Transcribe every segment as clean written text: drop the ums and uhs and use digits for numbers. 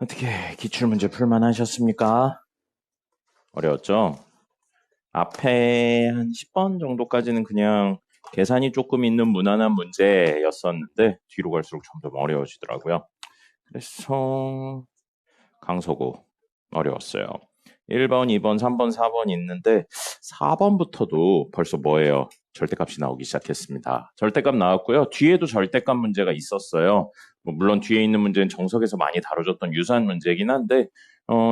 어떻게 기출문제 풀만 하셨습니까? 어려웠죠? 앞에 한 10번 정도까지는 그냥 계산이 조금 있는 무난한 문제였었는데 뒤로 갈수록 점점 어려워지더라고요. 그래서 강서구 어려웠어요. 1번, 2번, 3번, 4번 있는데 4번부터도 벌써 뭐예요? 절대값이 나오기 시작했습니다. 절대값 나왔고요. 뒤에도 절대값 문제가 있었어요. 물론 뒤에 있는 문제는 정석에서 많이 다뤄졌던 유사한 문제이긴 한데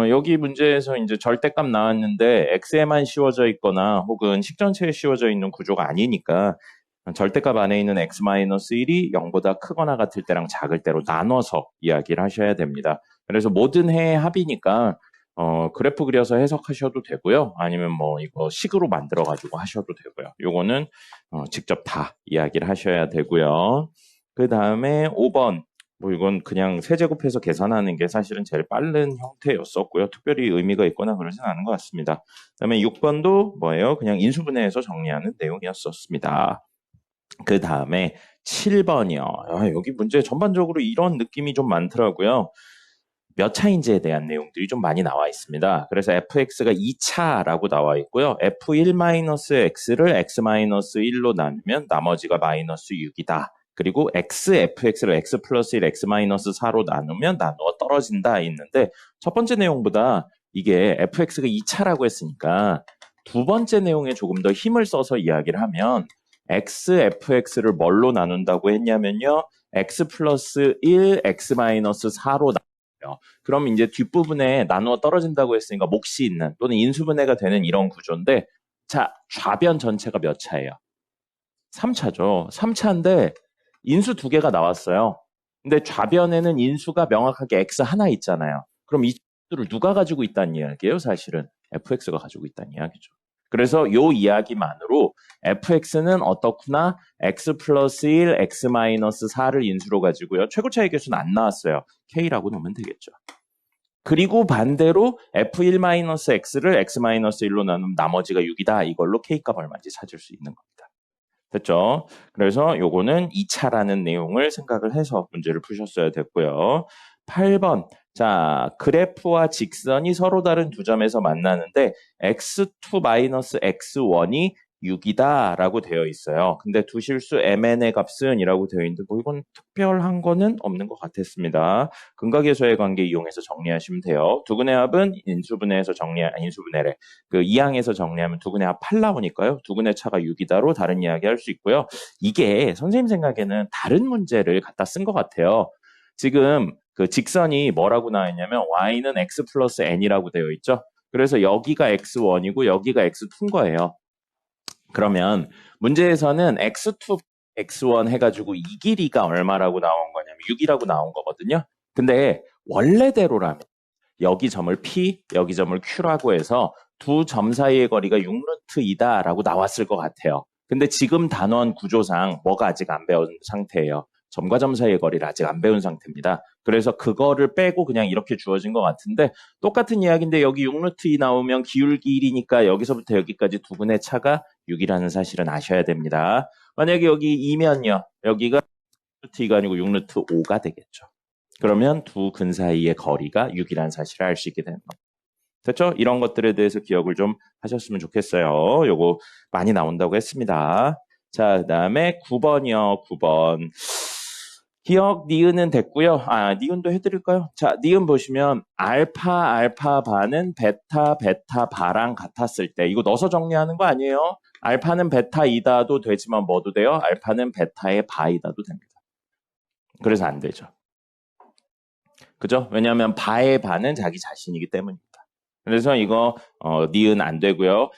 여기 문제에서 이제 절대값 나왔는데 x에만 씌워져 있거나 혹은 식전체에 씌워져 있는 구조가 아니니까 절대값 안에 있는 x-1이 0보다 크거나 같을 때랑 작을 때로 나눠서 이야기를 하셔야 됩니다. 그래서 모든 해의 합이니까 그래프 그려서 해석하셔도 되고요. 아니면 뭐 이거 식으로 만들어 가지고 하셔도 되고요. 요거는 직접 다 이야기를 하셔야 되고요. 그 다음에 5번 뭐 이건 그냥 세제곱해서 계산하는 게 사실은 제일 빠른 형태였었고요. 특별히 의미가 있거나 그러진 않은 것 같습니다. 그 다음에 6번도 뭐예요? 그냥 인수분해해서 정리하는 내용이었었습니다. 그 다음에 7번이요. 여기 문제 전반적으로 이런 느낌이 좀 많더라고요. 몇 차인지에 대한 내용들이 좀 많이 나와 있습니다. 그래서 fx가 2차라고 나와 있고요. f1-x를 x-1로 나누면 나머지가 마이너스 6이다. 그리고 fx를 x 플러스 1, x-4로 나누면 나누어 떨어진다 있는데 첫 번째 내용보다 이게 fx가 2차라고 했으니까 두 번째 내용에 조금 더 힘을 써서 이야기를 하면 fx를 뭘로 나눈다고 했냐면요. x 플러스 1, x-4로 그럼 이제 뒷부분에 나누어 떨어진다고 했으니까 몫이 있는 또는 인수분해가 되는 이런 구조인데 자, 좌변 전체가 몇 차예요? 3차죠. 3차인데 인수 두 개가 나왔어요. 근데 좌변에는 인수가 명확하게 x 하나 있잖아요. 그럼 이 수를 누가 가지고 있다는 이야기예요? 사실은 fx가 가지고 있다는 이야기죠. 그래서 요 이야기만으로 fx는 어떻구나 x 플러스 1, x 마이너스 4를 인수로 가지고요. 최고차의 개수는 안 나왔어요. k라고 놓으면 되겠죠. 그리고 반대로 f1-x를 x-1로 나누면 나머지가 6이다. 이걸로 k값 얼마인지 찾을 수 있는 겁니다. 됐죠? 그래서 요거는 2차라는 내용을 생각을 해서 문제를 푸셨어야 됐고요. 8번. 자, 그래프와 직선이 서로 다른 두 점에서 만나는데 x2-x1이 6이다 라고 되어 있어요. 근데 두 실수 mn의 값은 이라고 되어 있는데 뭐 이건 특별한 거는 없는 것 같았습니다. 근각의소의 관계 이용해서 정리하시면 돼요. 두근의 합은 인수분해해서 인수분해래. 그 2항에서 정리하면 두근의 합 8 나오니까요. 두근의 차가 6이다로 다른 이야기 할 수 있고요. 이게 선생님 생각에는 다른 문제를 갖다 쓴 것 같아요. 지금 그 직선이 뭐라고 나와 있냐면 y는 x 플러스 n이라고 되어 있죠. 그래서 여기가 x1이고 여기가 x2인 거예요. 그러면 문제에서는 x2, x1 해가지고 이 길이가 얼마라고 나온 거냐면 6이라고 나온 거거든요. 근데 원래대로라면 여기 점을 P, 여기 점을 Q라고 해서 두 점 사이의 거리가 6루트이다 라고 나왔을 것 같아요. 근데 지금 단원 구조상 뭐가 아직 안 배운 상태예요. 점과 점 사이의 거리를 아직 안 배운 상태입니다. 그래서 그거를 빼고 그냥 이렇게 주어진 것 같은데 똑같은 이야기인데 여기 6루트2 나오면 기울기 1이니까 여기서부터 여기까지 두 분의 차가 6이라는 사실은 아셔야 됩니다. 만약에 여기 2면요. 여기가 6루트2가 아니고 6루트5가 되겠죠. 그러면 두 근 사이의 거리가 6이라는 사실을 알 수 있게 되는 겁니다. 됐죠? 이런 것들에 대해서 기억을 좀 하셨으면 좋겠어요. 요거 많이 나온다고 했습니다. 자, 그 다음에 9번이요. 9번. 기억 니은은 됐고요. 니은도 해드릴까요? 자, 니은 보시면 알파 바는 베타 바랑 같았을 때 이거 넣어서 정리하는 거 아니에요? 알파는 베타이다도 되지만 뭐도 돼요? 알파는 베타의 바이다도 됩니다. 그래서 안 되죠. 그죠? 왜냐하면 바의 바는 자기 자신이기 때문입니다. 그래서 이거 니은 안 되고요.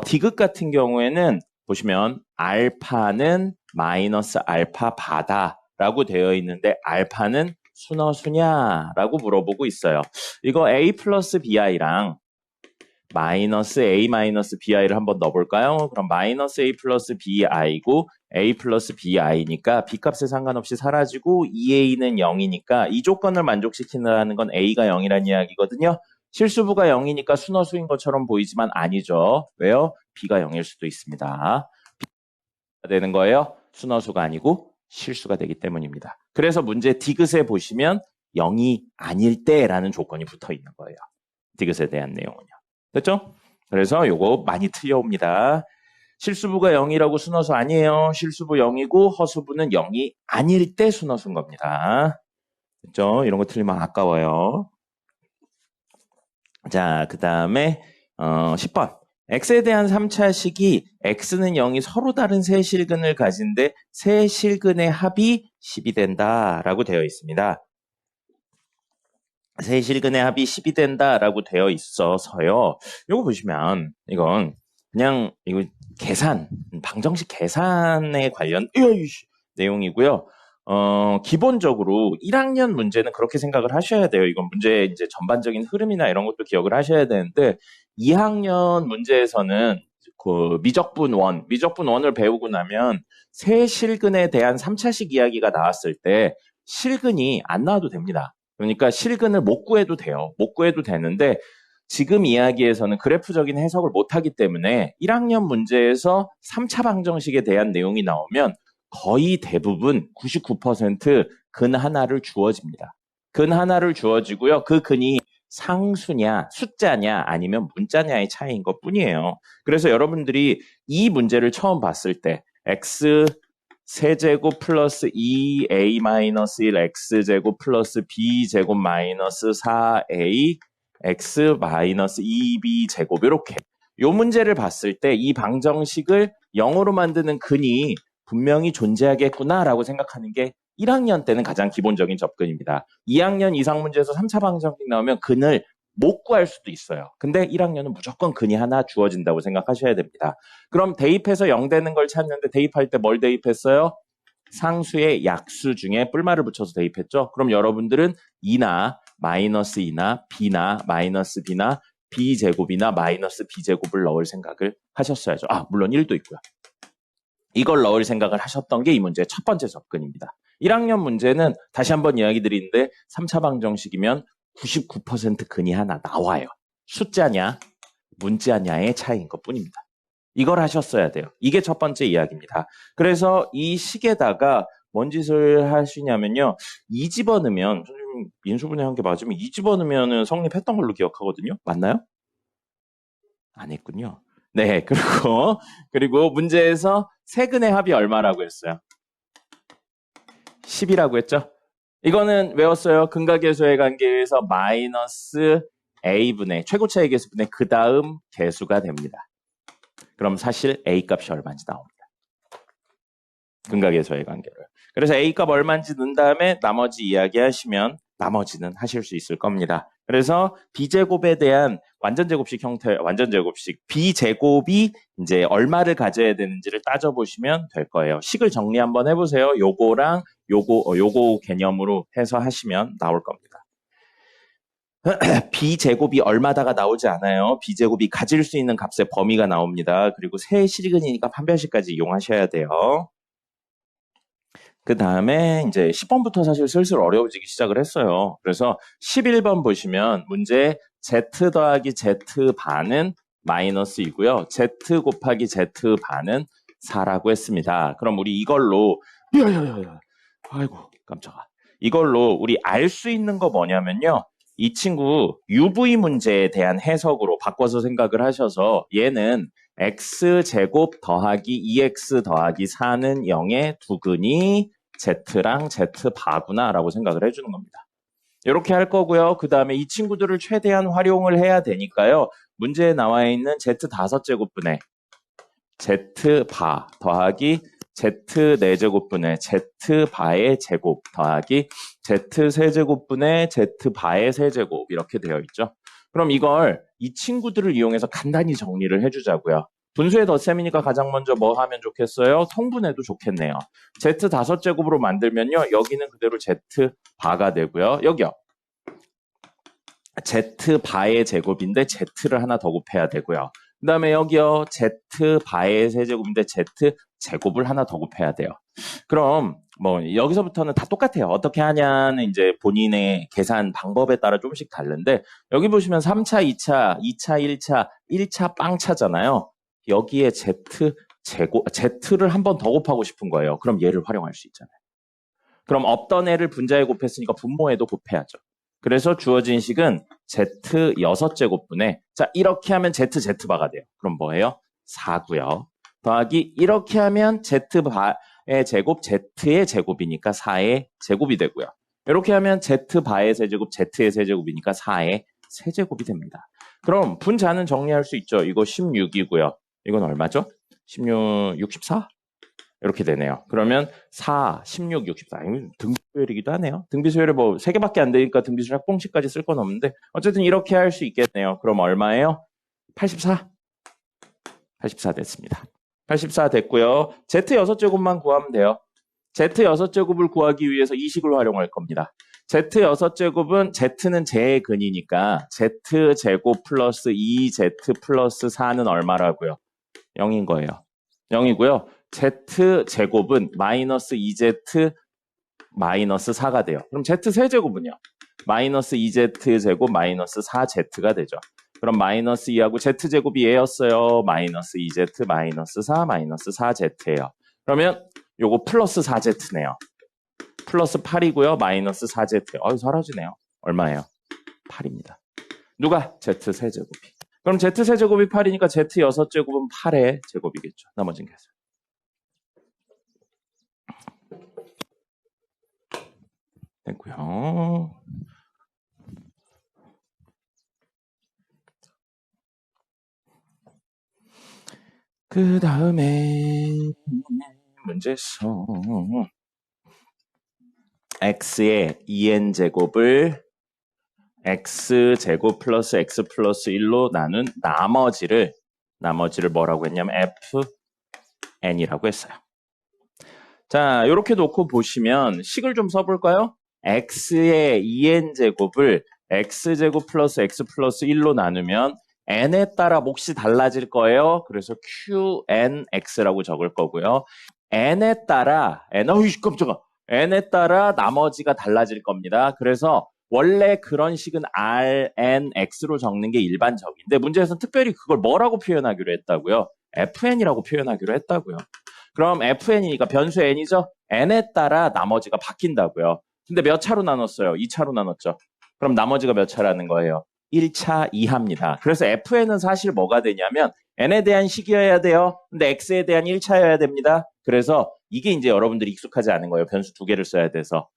디귿 같은 경우에는 보시면 알파는 마이너스 알파 바다라고 되어 있는데 알파는 순어수냐라고 물어보고 있어요. 이거 a 플러스 bi랑 마이너스 a 마이너스 bi를 한번 넣어볼까요? 그럼 마이너스 a 플러스 bi고 a 플러스 bi니까 b값에 상관없이 사라지고 2a는 0이니까 이 조건을 만족시킨다는 건 a가 0이라는 이야기거든요. 실수부가 0이니까 순어수인 것처럼 보이지만 아니죠. 왜요? b가 0일 수도 있습니다. b가 되는 거예요. 순어수가 아니고 실수가 되기 때문입니다. 그래서 문제 디귿에 보시면 0이 아닐 때라는 조건이 붙어 있는 거예요. 디귿에 대한 내용은요. 됐죠? 그래서 요거 많이 틀려옵니다. 실수부가 0이라고 순허수 아니에요. 실수부 0이고 허수부는 0이 아닐 때 순허수인 겁니다. 됐죠? 이런 거 틀리면 아까워요. 자, 그 다음에 10번. x에 대한 3차식이 x는 0이 서로 다른 세 실근을 가진데 세 실근의 합이 10이 된다라고 되어 있습니다. 세 실근의 합이 10이 된다라고 되어 있어서요. 이거 보시면 이건 그냥 이거 계산, 방정식 계산에 관련 내용이고요. 기본적으로 1학년 문제는 그렇게 생각을 하셔야 돼요. 이건 문제의 이제 전반적인 흐름이나 이런 것도 기억을 하셔야 되는데 2학년 문제에서는 그 미적분 1을 배우고 나면 세 실근에 대한 3차식 이야기가 나왔을 때 실근이 안 나와도 됩니다. 그러니까 실근을 못 구해도 돼요. 못 구해도 되는데 지금 이야기에서는 그래프적인 해석을 못하기 때문에 1학년 문제에서 3차 방정식에 대한 내용이 나오면 거의 대부분 99%근 하나를 주어집니다. 근 하나를 주어지고요. 그 근이 상수냐 숫자냐 아니면 문자냐의 차이인 것 뿐이에요. 그래서 여러분들이 이 문제를 처음 봤을 때 x 세제곱 플러스 2a-1 x제곱 플러스 b제곱 마이너스 4a x 마이너스 2b 제곱 이렇게 요 문제를 봤을 때 이 방정식을 0으로 만드는 근이 분명히 존재하겠구나라고 생각하는 게 1학년 때는 가장 기본적인 접근입니다. 2학년 이상 문제에서 3차 방정식 나오면 근을 못 구할 수도 있어요. 근데 1학년은 무조건 근이 하나 주어진다고 생각하셔야 됩니다. 그럼 대입해서 0 되는 걸 찾는데 대입할 때 뭘 대입했어요? 상수의 약수 중에 뿔말을 붙여서 대입했죠. 그럼 여러분들은 2나 마이너스 2나 b나 마이너스 b나 b제곱이나 마이너스 b제곱을 넣을 생각을 하셨어야죠. 물론 1도 있고요. 이걸 넣을 생각을 하셨던 게 이 문제의 첫 번째 접근입니다. 1학년 문제는 다시 한번 이야기 드리는데 3차 방정식이면 99% 근이 하나 나와요. 숫자냐 문자냐의 차이인 것뿐입니다. 이걸 하셨어야 돼요. 이게 첫 번째 이야기입니다. 그래서 이 식에다가 뭔 짓을 하시냐면요. 2 집어넣으면 선생님 인수분해 한 게 맞으면 2 집어넣으면 성립했던 걸로 기억하거든요. 맞나요? 안 했군요. 네, 그리고 문제에서 세근의 합이 얼마라고 했어요? 10이라고 했죠? 이거는 외웠어요. 근각계수의 관계에서 마이너스 a분의 최고차의 계수분의 그 다음 계수가 됩니다. 그럼 사실 a 값이 얼마인지 나옵니다. 근각계수의 관계를. 그래서 a 값 얼마인지 넣은 다음에 나머지 이야기하시면 나머지는 하실 수 있을 겁니다. 그래서 b제곱에 대한 완전제곱식 형태, 완전제곱식 b제곱이 이제 얼마를 가져야 되는지를 따져보시면 될 거예요. 식을 정리 한번 해보세요. 요거랑 요거 개념으로 해서 하시면 나올 겁니다. b제곱이 얼마다가 나오지 않아요. b제곱이 가질 수 있는 값의 범위가 나옵니다. 그리고 세 실근이니까 판별식까지 이용하셔야 돼요. 그 다음에 이제 10번부터 사실 슬슬 어려워지기 시작을 했어요. 그래서 11번 보시면 문제 z 더하기 z 반은 마이너스이고요. z 곱하기 z 반은 4라고 했습니다. 그럼 우리 이걸로 아이고 깜짝아. 이걸로 우리 알 수 있는 거 뭐냐면요. 이 친구 UV 문제에 대한 해석으로 바꿔서 생각을 하셔서 얘는 x제곱 더하기 2x 더하기 4는 0의 두 근이 z랑 z바구나 라고 생각을 해주는 겁니다. 이렇게 할 거고요. 그 다음에 이 친구들을 최대한 활용을 해야 되니까요. 문제에 나와 있는 z5제곱분의 z바 더하기 z4제곱분의 z바의 제곱 더하기 z3제곱분의 z바의 세제곱 이렇게 되어 있죠. 그럼 이걸 이 친구들을 이용해서 간단히 정리를 해주자고요. 분수의 덧셈이니까 가장 먼저 뭐 하면 좋겠어요? 통분해도 좋겠네요. z5제곱으로 만들면요. 여기는 그대로 z바가 되고요. 여기요. z바의 제곱인데 z를 하나 더 곱해야 되고요. 그 다음에 여기요. z바의 세제곱인데 z제곱을 하나 더 곱해야 돼요. 그럼 뭐 여기서부터는 다 똑같아요. 어떻게 하냐는 이제 본인의 계산 방법에 따라 조금씩 다른데 여기 보시면 3차, 2차, 2차, 1차, 1차 빵차잖아요. 여기에 z를 한 번 더 곱하고 싶은 거예요. 그럼 얘를 활용할 수 있잖아요. 그럼 없던 애를 분자에 곱했으니까 분모에도 곱해야죠. 그래서 주어진 식은 z 6제곱분에 자 이렇게 하면 z바가 돼요. 그럼 뭐예요? 4고요. 더하기 이렇게 하면 z바의 제곱 z의 제곱이니까 4의 제곱이 되고요. 이렇게 하면 z바의 세제곱 z의 세제곱이니까 4의 세제곱이 됩니다. 그럼 분자는 정리할 수 있죠. 이거 16이고요. 이건 얼마죠? 16, 64? 이렇게 되네요. 그러면 4, 16, 64. 등비수열이기도 하네요. 등비수열이 뭐 3개밖에 안 되니까 등비수열 합공식까지 쓸 건 없는데 어쨌든 이렇게 할 수 있겠네요. 그럼 얼마예요? 84. 84 됐습니다. 84 됐고요. Z 6제곱만 구하면 돼요. Z 6제곱을 구하기 위해서 이 식을 활용할 겁니다. Z 6제곱은 Z는 Z의 근이니까 Z제곱 플러스 2Z 플러스 4는 얼마라고요? 0인 거예요. 0이고요. Z제곱은 마이너스 2Z 마이너스 4가 돼요. 그럼 Z 세제곱은요? 마이너스 2Z제곱 마이너스 4Z가 되죠. 그럼 마이너스 2하고 Z제곱이 얘였어요. 마이너스 2Z 마이너스 4 마이너스 4Z예요. 그러면 요거 플러스 4Z네요. 플러스 8이고요. 마이너스 4Z. 사라지네요. 얼마예요? 8입니다. 누가? Z 세제곱이. 그럼 Z 세제곱이 8이니까 Z 6제곱은 8의 제곱이겠죠. 나머진 계산. 됐고요. 그 다음에 문제에서 x의 2n제곱을 x제곱 플러스 x 플러스 1로 나눈 나머지를 뭐라고 했냐면 fn이라고 했어요. 자, 이렇게 놓고 보시면 식을 좀 써볼까요? x의 2n제곱을 x제곱 플러스 x 플러스 1로 나누면 n에 따라 몫이 달라질 거예요. 그래서 qnx라고 적을 거고요. n에 따라 n에 따라 나머지가 달라질 겁니다. 그래서 원래 그런 식은 rnx로 적는 게 일반적인데 문제에서는 특별히 그걸 뭐라고 표현하기로 했다고요? fn이라고 표현하기로 했다고요. 그럼 fn이니까 변수 n이죠? n에 따라 나머지가 바뀐다고요. 근데 몇 차로 나눴어요? 2차로 나눴죠. 그럼 나머지가 몇 차라는 거예요? 1차 이하입니다. 그래서 fn은 사실 뭐가 되냐면 n에 대한 식이어야 돼요. 근데 x에 대한 1차여야 됩니다. 그래서 이게 이제 여러분들이 익숙하지 않은 거예요. 변수 두 개를 써야 돼서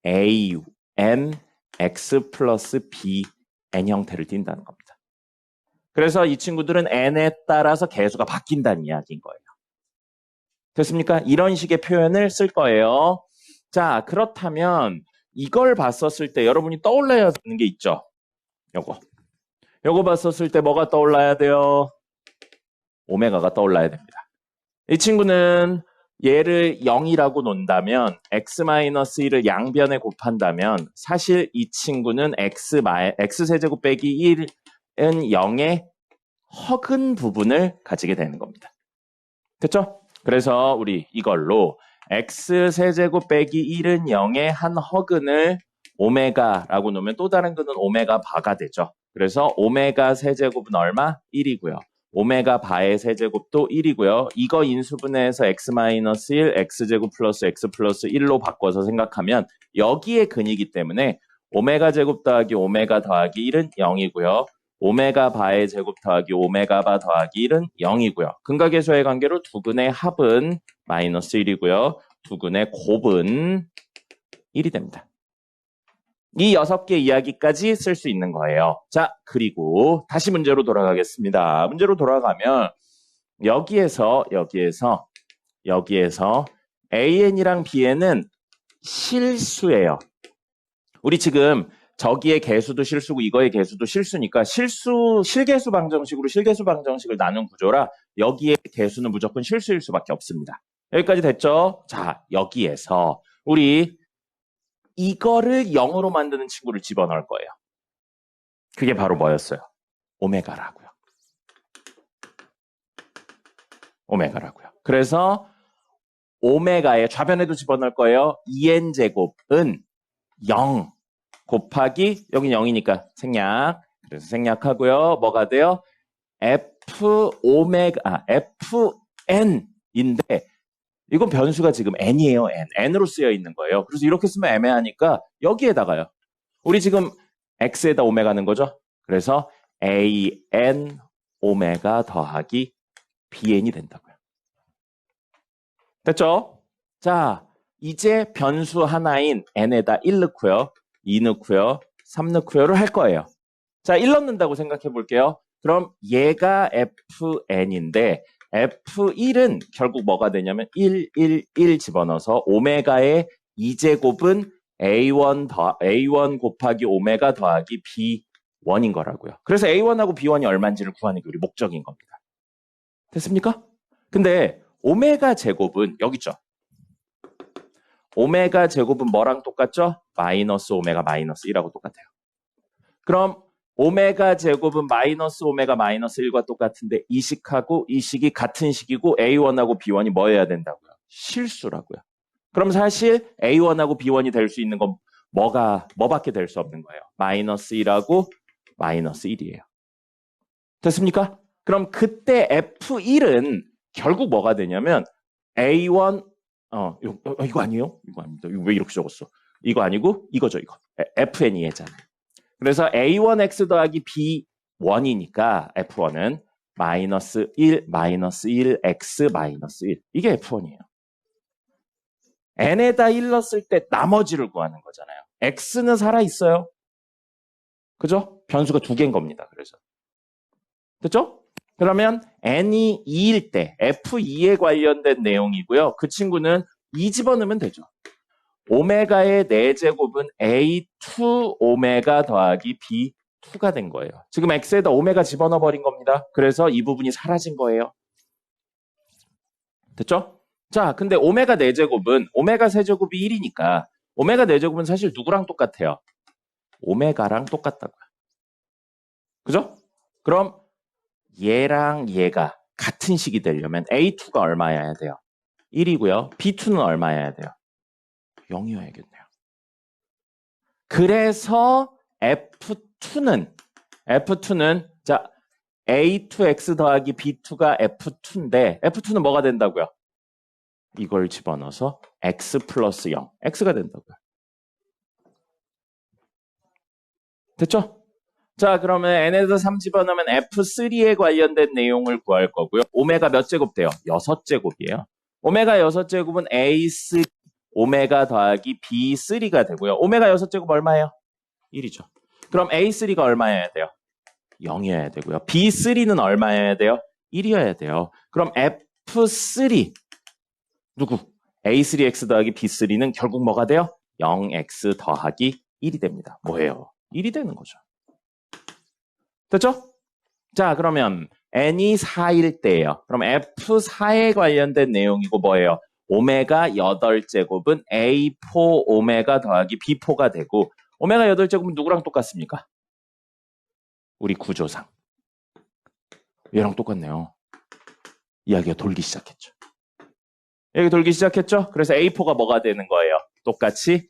a, n, x 플러스 b, n 형태를 띈다는 겁니다. 그래서 이 친구들은 n에 따라서 개수가 바뀐다는 이야기인 거예요. 됐습니까? 이런 식의 표현을 쓸 거예요. 자, 그렇다면 이걸 봤었을 때 여러분이 떠올라야 되는 게 있죠. 요거 봤었을 때 뭐가 떠올라야 돼요? 오메가가 떠올라야 됩니다. 이 친구는 얘를 0이라고 놓는다면 x-1을 양변에 곱한다면 사실 이 친구는 x세제곱 빼기 1은 0의 허근 부분을 가지게 되는 겁니다. 됐죠? 그래서 우리 이걸로 x세제곱 빼기 1은 0의 한 허근을 오메가라고 놓으면 또 다른 근은 오메가 바가 되죠. 그래서 오메가 세제곱은 얼마? 1이고요. 오메가 바의 세제곱도 1이고요. 이거 인수분해해서 x-1, x제곱 플러스 x 플러스 1로 바꿔서 생각하면 여기에 근이기 때문에 오메가 제곱 더하기 오메가 더하기 1은 0이고요. 오메가 바의 제곱 더하기 오메가 바 더하기 1은 0이고요. 근각계수의 관계로 두 근의 합은 마이너스 1이고요. 두 근의 곱은 1이 됩니다. 이 6개 이야기까지 쓸 수 있는 거예요. 자, 그리고 다시 문제로 돌아가겠습니다. 문제로 돌아가면 여기에서 AN이랑 BN은 실수예요. 우리 지금 저기의 개수도 실수고 이거의 개수도 실수니까 실개수 방정식을 나눈 구조라 여기에 개수는 무조건 실수일 수밖에 없습니다. 여기까지 됐죠? 자, 여기에서 우리 이거를 0으로 만드는 친구를 집어넣을 거예요. 그게 바로 뭐였어요? 오메가라고요. 그래서 오메가의 좌변에도 집어넣을 거예요. 2n제곱은 0 곱하기 여기 0이니까 생략. 그래서 생략하고요. 뭐가 돼요? FN인데 이건 변수가 지금 n이에요, n. n으로 쓰여 있는 거예요. 그래서 이렇게 쓰면 애매하니까 여기에다가요. 우리 지금 x에다 오메가는 거죠? 그래서 an 오메가 더하기 bn이 된다고요. 됐죠? 자, 이제 변수 하나인 n에다 1 넣고요. 2 넣고요. 3 넣고요를 할 거예요. 자, 1 넣는다고 생각해 볼게요. 그럼 얘가 fn인데 f1은 결국 뭐가 되냐면 1, 1, 1 집어넣어서 오메가의 2제곱은 a1 곱하기 오메가 더하기 b1인 거라고요. 그래서 a1하고 b1이 얼마인지를 구하는 게 우리 목적인 겁니다. 됐습니까? 근데 오메가 제곱은 여기 있죠. 오메가 제곱은 뭐랑 똑같죠? 마이너스 오메가 마이너스 1하고 똑같아요. 그럼 오메가 제곱은 마이너스 오메가 마이너스 1과 똑같은데 이 식하고 이 식이 같은 식이고 a1하고 b1이 뭐여야 된다고요? 실수라고요. 그럼 사실 a1하고 b1이 될 수 있는 건 뭐밖에 될 수 없는 거예요? 마이너스 1하고 마이너스 1이에요. 됐습니까? 그럼 그때 f1은 결국 뭐가 되냐면 a1 이거 아니에요? 이거 아닙니다. 이거 왜 이렇게 적었어? 이거 아니고 이거죠, 이거. fn이 얘잖아요. 그래서 a1x 더하기 b1이니까 f1은 마이너스 1, 마이너스 1, x 마이너스 1. 이게 f1이에요. n에다 1 넣었을 때 나머지를 구하는 거잖아요. x는 살아있어요. 그죠? 변수가 2개인 겁니다. 그래서. 됐죠? 그러면 n이 2일 때 f2에 관련된 내용이고요. 그 친구는 2 집어넣으면 되죠. 오메가의 4제곱은 a2 오메가 더하기 b2가 된 거예요. 지금 x에다 오메가 집어넣어 버린 겁니다. 그래서 이 부분이 사라진 거예요. 됐죠? 자, 근데 오메가 4제곱은 오메가 세제곱이 1이니까 오메가 4제곱은 사실 누구랑 똑같아요? 오메가랑 똑같다고요. 그죠? 그럼 얘랑 얘가 같은 식이 되려면 a2가 얼마여야 돼요? 1이고요. b2는 얼마여야 돼요? 0이어야겠네요. 그래서 F2는 자 A2X 더하기 B2가 F2인데 F2는 뭐가 된다고요? 이걸 집어넣어서 X 플러스 0, X가 된다고요. 됐죠? 자, 그러면 n에서 3 집어넣으면 F3에 관련된 내용을 구할 거고요. 오메가 몇 제곱 돼요? 6제곱이에요. 오메가 6제곱은 A3 오메가 더하기 B3가 되고요. 오메가 6제곱 얼마예요? 1이죠. 그럼 A3가 얼마여야 돼요? 0이어야 되고요. B3는 얼마여야 돼요? 1이어야 돼요. 그럼 F3 누구? A3X 더하기 B3는 결국 뭐가 돼요? 0X 더하기 1이 됩니다. 뭐예요? 1이 되는 거죠. 됐죠? 자, 그러면 n이 4일 때예요. 그럼 F4에 관련된 내용이고 뭐예요? 오메가 8제곱은 A4 오메가 더하기 B4가 되고 오메가 8제곱은 누구랑 똑같습니까? 우리 구조상. 얘랑 똑같네요. 이야기가 돌기 시작했죠. 여기 돌기 시작했죠? 그래서 A4가 뭐가 되는 거예요? 똑같이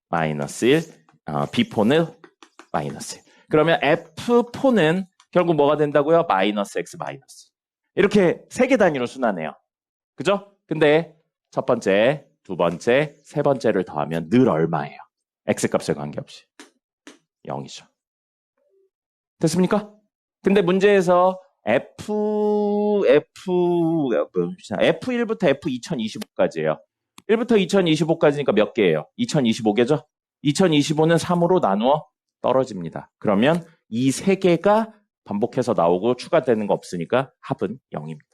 마이너스 1, B4는 마이너스 1. 그러면 F4는 결국 뭐가 된다고요? 마이너스 X 마이너스. 이렇게 3개 단위로 순환해요. 그죠? 근데 첫 번째, 두 번째, 세 번째를 더하면 늘 얼마예요? X값에 관계없이 0이죠. 됐습니까? 근데 문제에서 F1부터 F2025까지예요. 1부터 2025까지니까 몇 개예요? 2025개죠? 2025는 3으로 나누어 떨어집니다. 그러면 이 3개가 반복해서 나오고 추가되는 거 없으니까 합은 0입니다.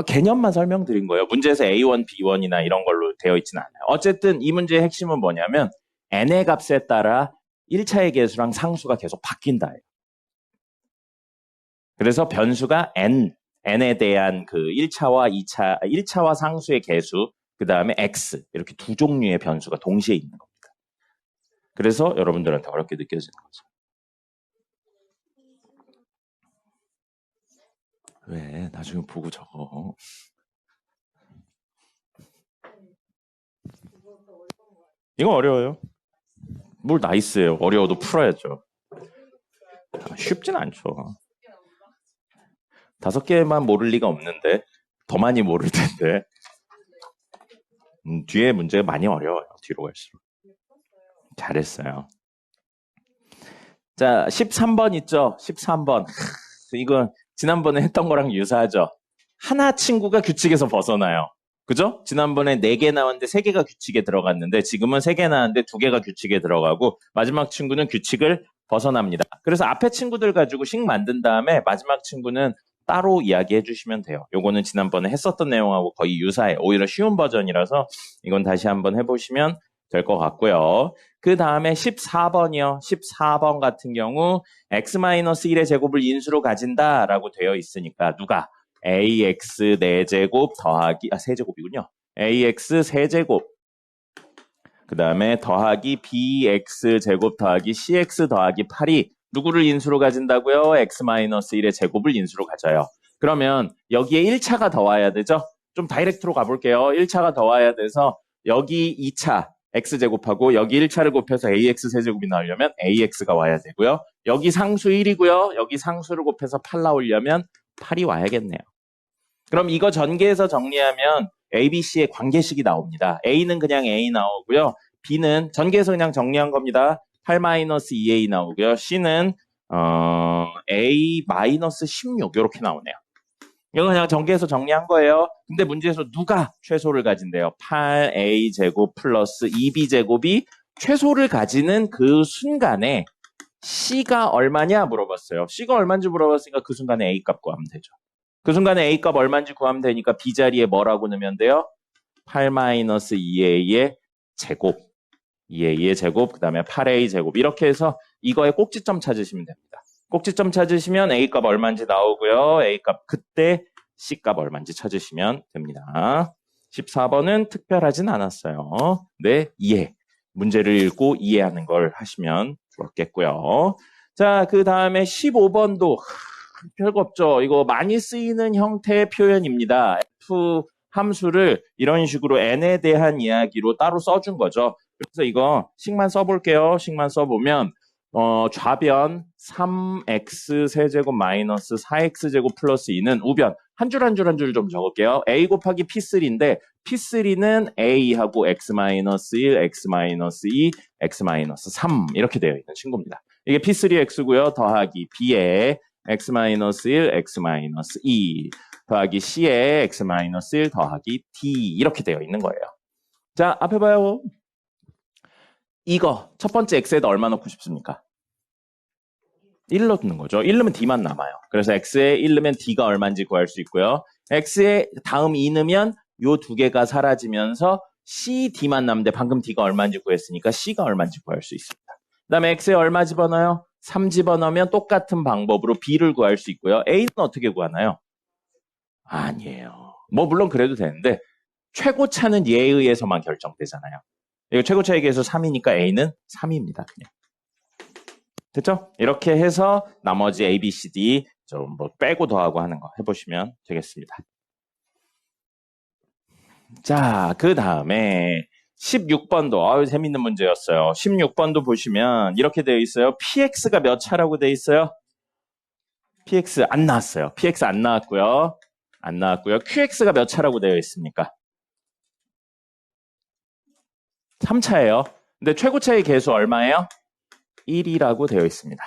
개념만 설명드린 거예요. 문제에서 A1, B1이나 이런 걸로 되어 있지는 않아요. 어쨌든 이 문제의 핵심은 뭐냐면 n의 값에 따라 1차의 개수랑 상수가 계속 바뀐다예요. 그래서 변수가 n에 대한 그 1차와 상수의 개수, 그 다음에 x 이렇게 두 종류의 변수가 동시에 있는 겁니다. 그래서 여러분들한테 어렵게 느껴지는 거죠. 왜? 나중에 보고 적어. 이거 어려워요. 뭘 나이스예요. 어려워도 풀어야죠. 쉽진 않죠. 5개만 모를 리가 없는데 더 많이 모를 텐데. 뒤에 문제가 많이 어려워요. 뒤로 갈수록. 잘했어요. 자, 13번 있죠? 13번. 이건 지난번에 했던 거랑 유사하죠? 하나 친구가 규칙에서 벗어나요. 그죠? 지난번에 4개 나왔는데 3개가 규칙에 들어갔는데 지금은 3개 나왔는데 2개가 규칙에 들어가고 마지막 친구는 규칙을 벗어납니다. 그래서 앞에 친구들 가지고 식 만든 다음에 마지막 친구는 따로 이야기해 주시면 돼요. 요거는 지난번에 했었던 내용하고 거의 유사해요. 오히려 쉬운 버전이라서 이건 다시 한번 해보시면 될 것 같고요. 그 다음에 14번이요. 14번 같은 경우 x-1의 제곱을 인수로 가진다라고 되어 있으니까 누가? ax 4제곱 더하기 세제곱이군요. ax 세제곱 그 다음에 더하기 bx 제곱 더하기 cx 더하기 8이 누구를 인수로 가진다고요? x-1의 제곱을 인수로 가져요. 그러면 여기에 1차가 더 와야 되죠? 좀 다이렉트로 가볼게요. 1차가 더 와야 돼서 여기 2차 x제곱하고 여기 1차를 곱해서 ax 세제곱이 나오려면 ax가 와야 되고요. 여기 상수 1이고요. 여기 상수를 곱해서 8 나오려면 8이 와야겠네요. 그럼 이거 전개해서 정리하면 A, B, C의 관계식이 나옵니다. A는 그냥 A 나오고요. B는 전개해서 그냥 정리한 겁니다. 8-2A 나오고요. C는 A-16 이렇게 나오네요. 이거 그냥 전개해서 정리한 거예요. 근데 문제에서 누가 최소를 가진대요? 8A 제곱 플러스 2B 제곱이 최소를 가지는 그 순간에 C가 얼마냐 물어봤어요. C가 얼마인지 물어봤으니까 그 순간에 A 값 구하면 되죠. 그 순간에 A 값 얼마인지 구하면 되니까 B 자리에 뭐라고 넣으면 돼요? 8-2A의 제곱, 2A의 제곱, 그 다음에 8A 제곱 이렇게 해서 이거의 꼭지점 찾으시면 됩니다. 꼭지점 찾으시면 A 값 얼마인지 나오고요. A 값 그때 C 값 얼마인지 찾으시면 됩니다. 14번은 특별하진 않았어요. 네, 이해. 문제를 읽고 이해하는 걸 하시면 좋겠고요. 자, 그 다음에 15번도 별거 없죠. 이거 많이 쓰이는 형태의 표현입니다. F 함수를 이런 식으로 n에 대한 이야기로 따로 써준 거죠. 그래서 이거 식만 써볼게요. 식만 써보면 좌변 3x 세제곱 마이너스 4x 제곱 플러스 2는 우변 한 줄 한 줄 한 줄 좀 적을게요. a 곱하기 p3인데 p3는 a하고 x-1, x-2, x-3 이렇게 되어 있는 친구입니다. 이게 p3x고요. 더하기 b에 x-1, x-2 더하기 c에 x-1 더하기 d 이렇게 되어 있는 거예요. 자, 앞에 봐요. 이거 첫 번째 x에다 얼마 넣고 싶습니까? 1 넣는 거죠. 1 넣으면 d만 남아요. 그래서 x에 1 넣으면 d가 얼마인지 구할 수 있고요. x에 다음 2 넣으면 요 두 개가 사라지면서 c, d만 남는데 방금 d가 얼마인지 구했으니까 c가 얼마인지 구할 수 있습니다. 그 다음에 x에 얼마 집어넣어요? 3 집어넣으면 똑같은 방법으로 b를 구할 수 있고요. a는 어떻게 구하나요? 아니에요. 뭐 물론 그래도 되는데 최고차는 얘에 의해서만 결정되잖아요. 이거 최고차에 의해서 3이니까 a는 3입니다. 그냥. 됐죠? 이렇게 해서 나머지 A, B, C, D 좀 뭐 빼고 더하고 하는 거 해보시면 되겠습니다. 자, 그 다음에 16번도 재밌는 문제였어요. 16번도 보시면 이렇게 되어 있어요. PX가 몇 차라고 되어 있어요? PX 안 나왔어요. PX 안 나왔고요. 안 나왔고요. QX가 몇 차라고 되어 있습니까? 3차예요. 근데 최고차의 개수 얼마예요? 1이라고 되어 있습니다.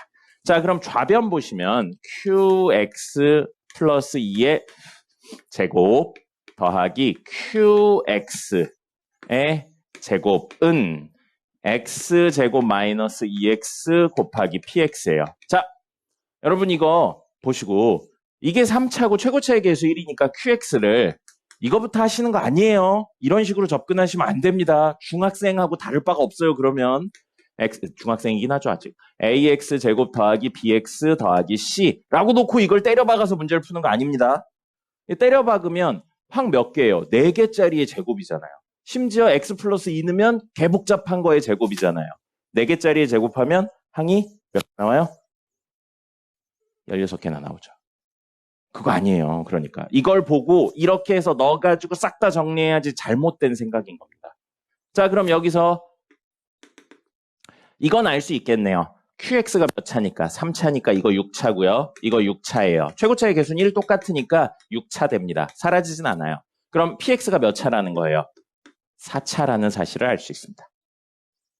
자, 그럼 좌변 보시면 QX 플러스 2의 제곱 더하기 QX의 제곱은 X제곱 마이너스 2X 곱하기 PX예요. 자, 여러분 이거 보시고 이게 3차고 최고차의 개수 1이니까 QX를 이거부터 하시는 거 아니에요. 이런 식으로 접근하시면 안 됩니다. 중학생하고 다를 바가 없어요. 그러면 중학생이긴 하죠 아직. AX 제곱 더하기 BX 더하기 C라고 놓고 이걸 때려박아서 문제를 푸는 거 아닙니다. 때려박으면 항 몇 개예요? 4개짜리의 제곱이잖아요. 심지어 X 플러스 2 넣으면 개복잡한 거의 제곱이잖아요. 4개짜리의 제곱하면 항이 몇 개 나와요? 16개나 나오죠. 그거 아니에요. 그러니까 이걸 보고 이렇게 해서 넣어가지고 싹 다 정리해야지 잘못된 생각인 겁니다. 자, 그럼 여기서 이건 알 수 있겠네요. QX가 몇 차니까? 3차니까 이거 6차고요. 이거 6차예요. 최고차의 개수는 1 똑같으니까 6차 됩니다. 사라지진 않아요. 그럼 PX가 몇 차라는 거예요? 4차라는 사실을 알 수 있습니다.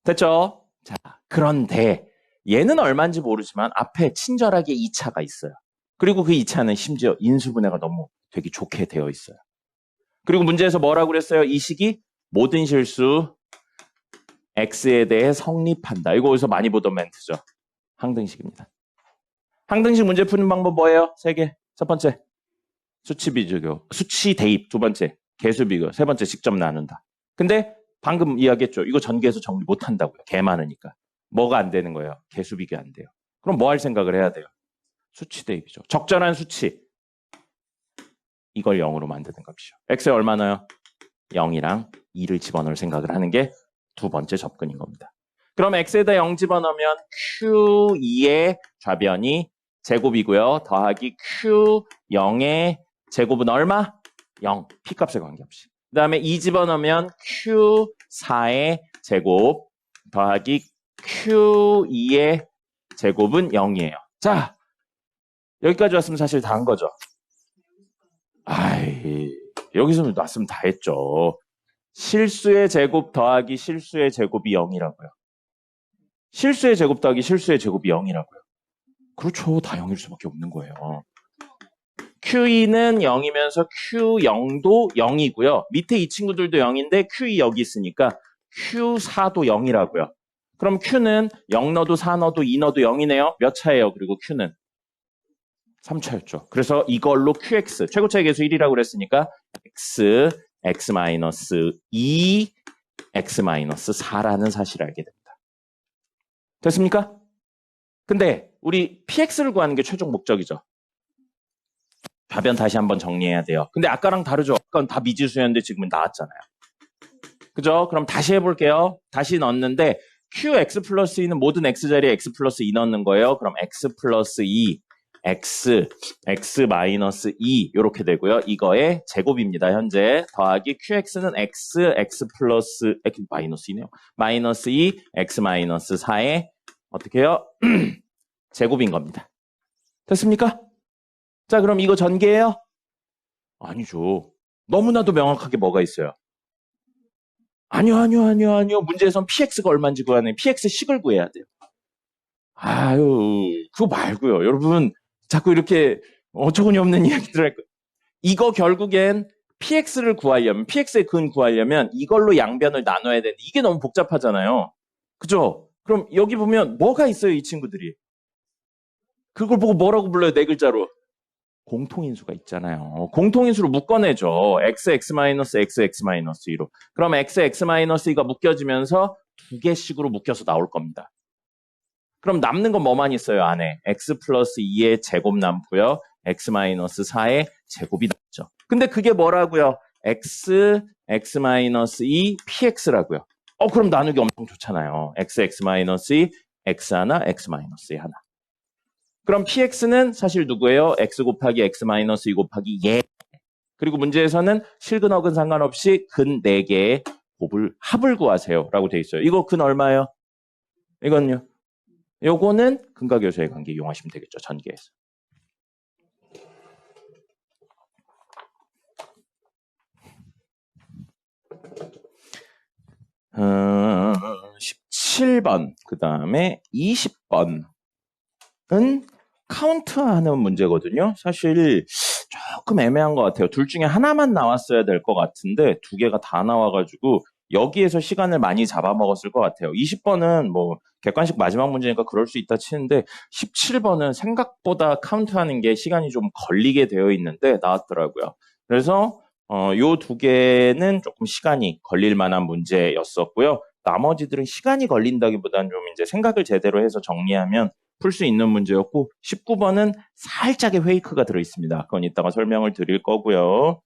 됐죠? 자, 그런데 얘는 얼마인지 모르지만 앞에 친절하게 2차가 있어요. 그리고 그 2차는 심지어 인수분해가 너무 되게 좋게 되어 있어요. 그리고 문제에서 뭐라고 그랬어요? 이 식이 모든 실수 X에 대해 성립한다. 이거 어디서 많이 보던 멘트죠. 항등식입니다. 항등식 문제 푸는 방법 뭐예요? 3개. 첫 번째, 수치 비교. 수치 대입. 두 번째, 개수 비교. 세 번째, 직접 나눈다. 근데 방금 이야기했죠. 이거 전개해서 정리 못 한다고요. 개 많으니까. 뭐가 안 되는 거예요? 개수 비교 안 돼요. 그럼 뭐 할 생각을 해야 돼요? 수치 대입이죠. 적절한 수치. 이걸 0으로 만드는 것이죠. X에 얼마나요? 0이랑 2를 집어넣을 생각을 하는 게 두 번째 접근인 겁니다. 그럼 X에다 0 집어넣으면 Q2의 좌변이 제곱이고요. 더하기 Q0의 제곱은 얼마? 0. P값에 관계없이. 그 다음에 2 집어넣으면 Q4의 제곱 더하기 Q2의 제곱은 0이에요. 자, 여기까지 왔으면 사실 다 한 거죠. 아이, 여기서 왔으면 다 했죠. 실수의 제곱 더하기 실수의 제곱이 0이라고요. 실수의 제곱 더하기 실수의 제곱이 0이라고요. 그렇죠. 다 0일 수밖에 없는 거예요. Q2는 0이면서 Q0도 0이고요. 밑에 이 친구들도 0인데 Q2 여기 있으니까 Q4도 0이라고요. 그럼 Q는 0 넣어도 4 넣어도 2 넣어도 0이네요. 몇 차예요? 그리고 Q는 3차였죠. 그래서 이걸로 QX, 최고차의 개수 1이라고 그랬으니까 X-2, X-4라는 사실을 알게 됩니다. 됐습니까? 근데 우리 PX를 구하는 게 최종 목적이죠. 좌변 다시 한번 정리해야 돼요. 근데 아까랑 다르죠? 아까는 다 미지수였는데 지금은 나왔잖아요. 그죠? 그럼 다시 해볼게요. 다시 넣었는데 QX 플러스 2는 모든 X 자리에 X 플러스 2 넣는 거예요. 그럼 X 플러스 2, X 마이너스 2 이렇게 되고요. 이거의 제곱입니다. 현재 더하기 QX는 X 플러스 X 마이너스 2네요. 마이너스 2, X 마이너스 4의 어떻게 해요? 제곱인 겁니다. 됐습니까? 자, 그럼 이거 전개해요? 아니죠. 너무나도 명확하게 뭐가 있어요? 아니요. 문제에선 PX가 얼마인지 구하는 PX식을 구해야 돼요. 아유, 그거 말고요. 여러분, 자꾸 이렇게 어처구니 없는 이야기들 할 거예요. 이거 결국엔 PX를 구하려면, PX의 근 구하려면 이걸로 양변을 나눠야 되는데 이게 너무 복잡하잖아요. 그죠? 그럼 여기 보면 뭐가 있어요, 이 친구들이? 그걸 보고 뭐라고 불러요, 네 글자로? 공통인수가 있잖아요. 공통인수로 묶어내죠. X-X-2로. 그럼 X-X-2가 묶여지면서 두 개씩으로 묶여서 나올 겁니다. 그럼 남는 건 뭐만 있어요, 안에? X 플러스 2의 제곱 남고요. X-4의 제곱이 남죠. 근데 그게 뭐라고요? X, X-2, PX라고요. 그럼 나누기 엄청 좋잖아요. X, X-2, X 하나, X-2 하나. 그럼 PX는 사실 누구예요? X 곱하기 X-2 곱하기 얘. 그리고 문제에서는 실근어근 상관없이 근 4개의 합을 구하세요. 라고 돼 있어요. 이거 근 얼마예요? 이건요? 요거는 근과 교수의 관계 이용하시면 되겠죠. 전개해서. 어, 17번, 그 다음에 20번은 카운트하는 문제거든요. 사실 조금 애매한 것 같아요. 둘 중에 하나만 나왔어야 될 것 같은데 두 개가 다 나와가지고 여기에서 시간을 많이 잡아먹었을 것 같아요. 20번은 뭐 객관식 마지막 문제니까 그럴 수 있다 치는데 17번은 생각보다 카운트하는 게 시간이 좀 걸리게 되어 있는데 나왔더라고요. 그래서 요 두 개는 조금 시간이 걸릴 만한 문제였었고요. 나머지들은 시간이 걸린다기보다는 좀 이제 생각을 제대로 해서 정리하면 풀 수 있는 문제였고 19번은 살짝의 페이크가 들어있습니다. 그건 이따가 설명을 드릴 거고요.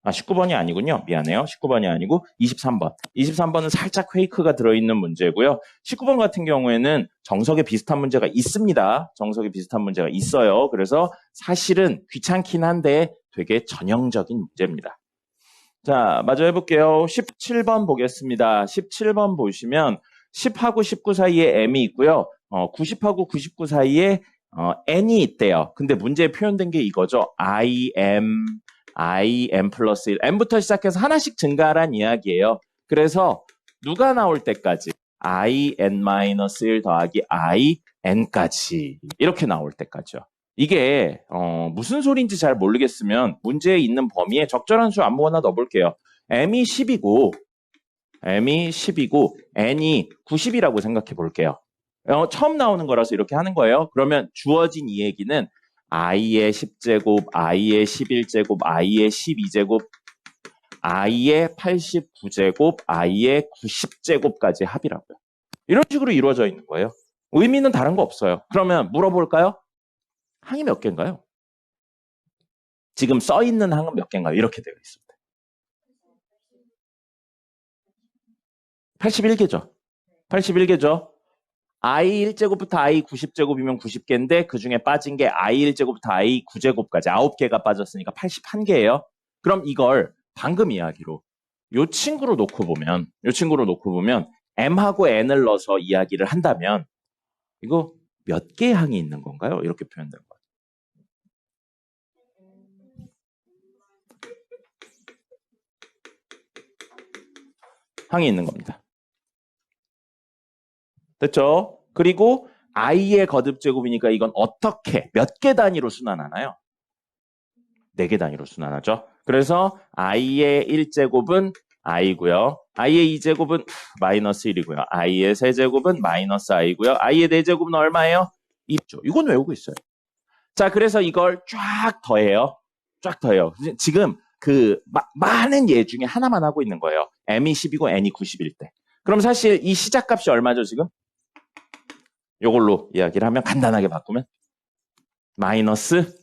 19번이 아니군요. 미안해요. 19번이 아니고 23번. 23번은 살짝 페이크가 들어있는 문제고요. 19번 같은 경우에는 정석에 비슷한 문제가 있습니다. 정석에 비슷한 문제가 있어요. 그래서 사실은 귀찮긴 한데 되게 전형적인 문제입니다. 자, 마저 해볼게요. 17번 보겠습니다. 17번 보시면 10하고 19 사이에 m이 있고요. 90하고 99 사이에 n이 있대요. 근데 문제에 표현된 게 이거죠. im 플러스 1. m부터 시작해서 하나씩 증가하란 이야기예요. 그래서 누가 나올 때까지 in-1 더하기 in까지 이렇게 나올 때까지요. 이게 무슨 소리인지 잘 모르겠으면 문제에 있는 범위에 적절한 수 아무거나 넣어볼게요. m이 10이고 n이 90이라고 생각해 볼게요. 처음 나오는 거라서 이렇게 하는 거예요. 그러면 주어진 이 얘기는 i의 10제곱, i의 11제곱, i의 12제곱, i의 89제곱, i의 90제곱까지 합이라고요. 이런 식으로 이루어져 있는 거예요. 의미는 다른 거 없어요. 그러면 물어볼까요? 항이 몇 개인가요? 지금 써 있는 항은 몇 개인가요? 이렇게 되어 있습니다. 81개죠. 81개죠. i 1제곱부터 i 90제곱이면 90개인데 그 중에 빠진 게 i 1제곱부터 i 9제곱까지 9개가 빠졌으니까 81개예요. 그럼 이걸 방금 이야기로 요 친구로 놓고 보면 m하고 n을 넣어서 이야기를 한다면 이거 몇 개의 항이 있는 건가요? 이렇게 표현되는 거예요. 항이 있는 겁니다. 됐죠? 그리고 i의 거듭제곱이니까 이건 어떻게 몇 개 단위로 순환하나요? 4개 단위로 순환하죠. 그래서 i의 1제곱은 i고요. i의 2제곱은 마이너스 1이고요. i의 3제곱은 마이너스 i고요. i의 4제곱은 얼마예요? 2죠. 이건 외우고 있어요. 자, 그래서 이걸 쫙 더해요. 지금 그 많은 예 중에 하나만 하고 있는 거예요. m이 10이고 n이 90일 때. 그럼 사실 이 시작값이 얼마죠, 지금? 이걸로 이야기를 하면 간단하게 바꾸면 마이너스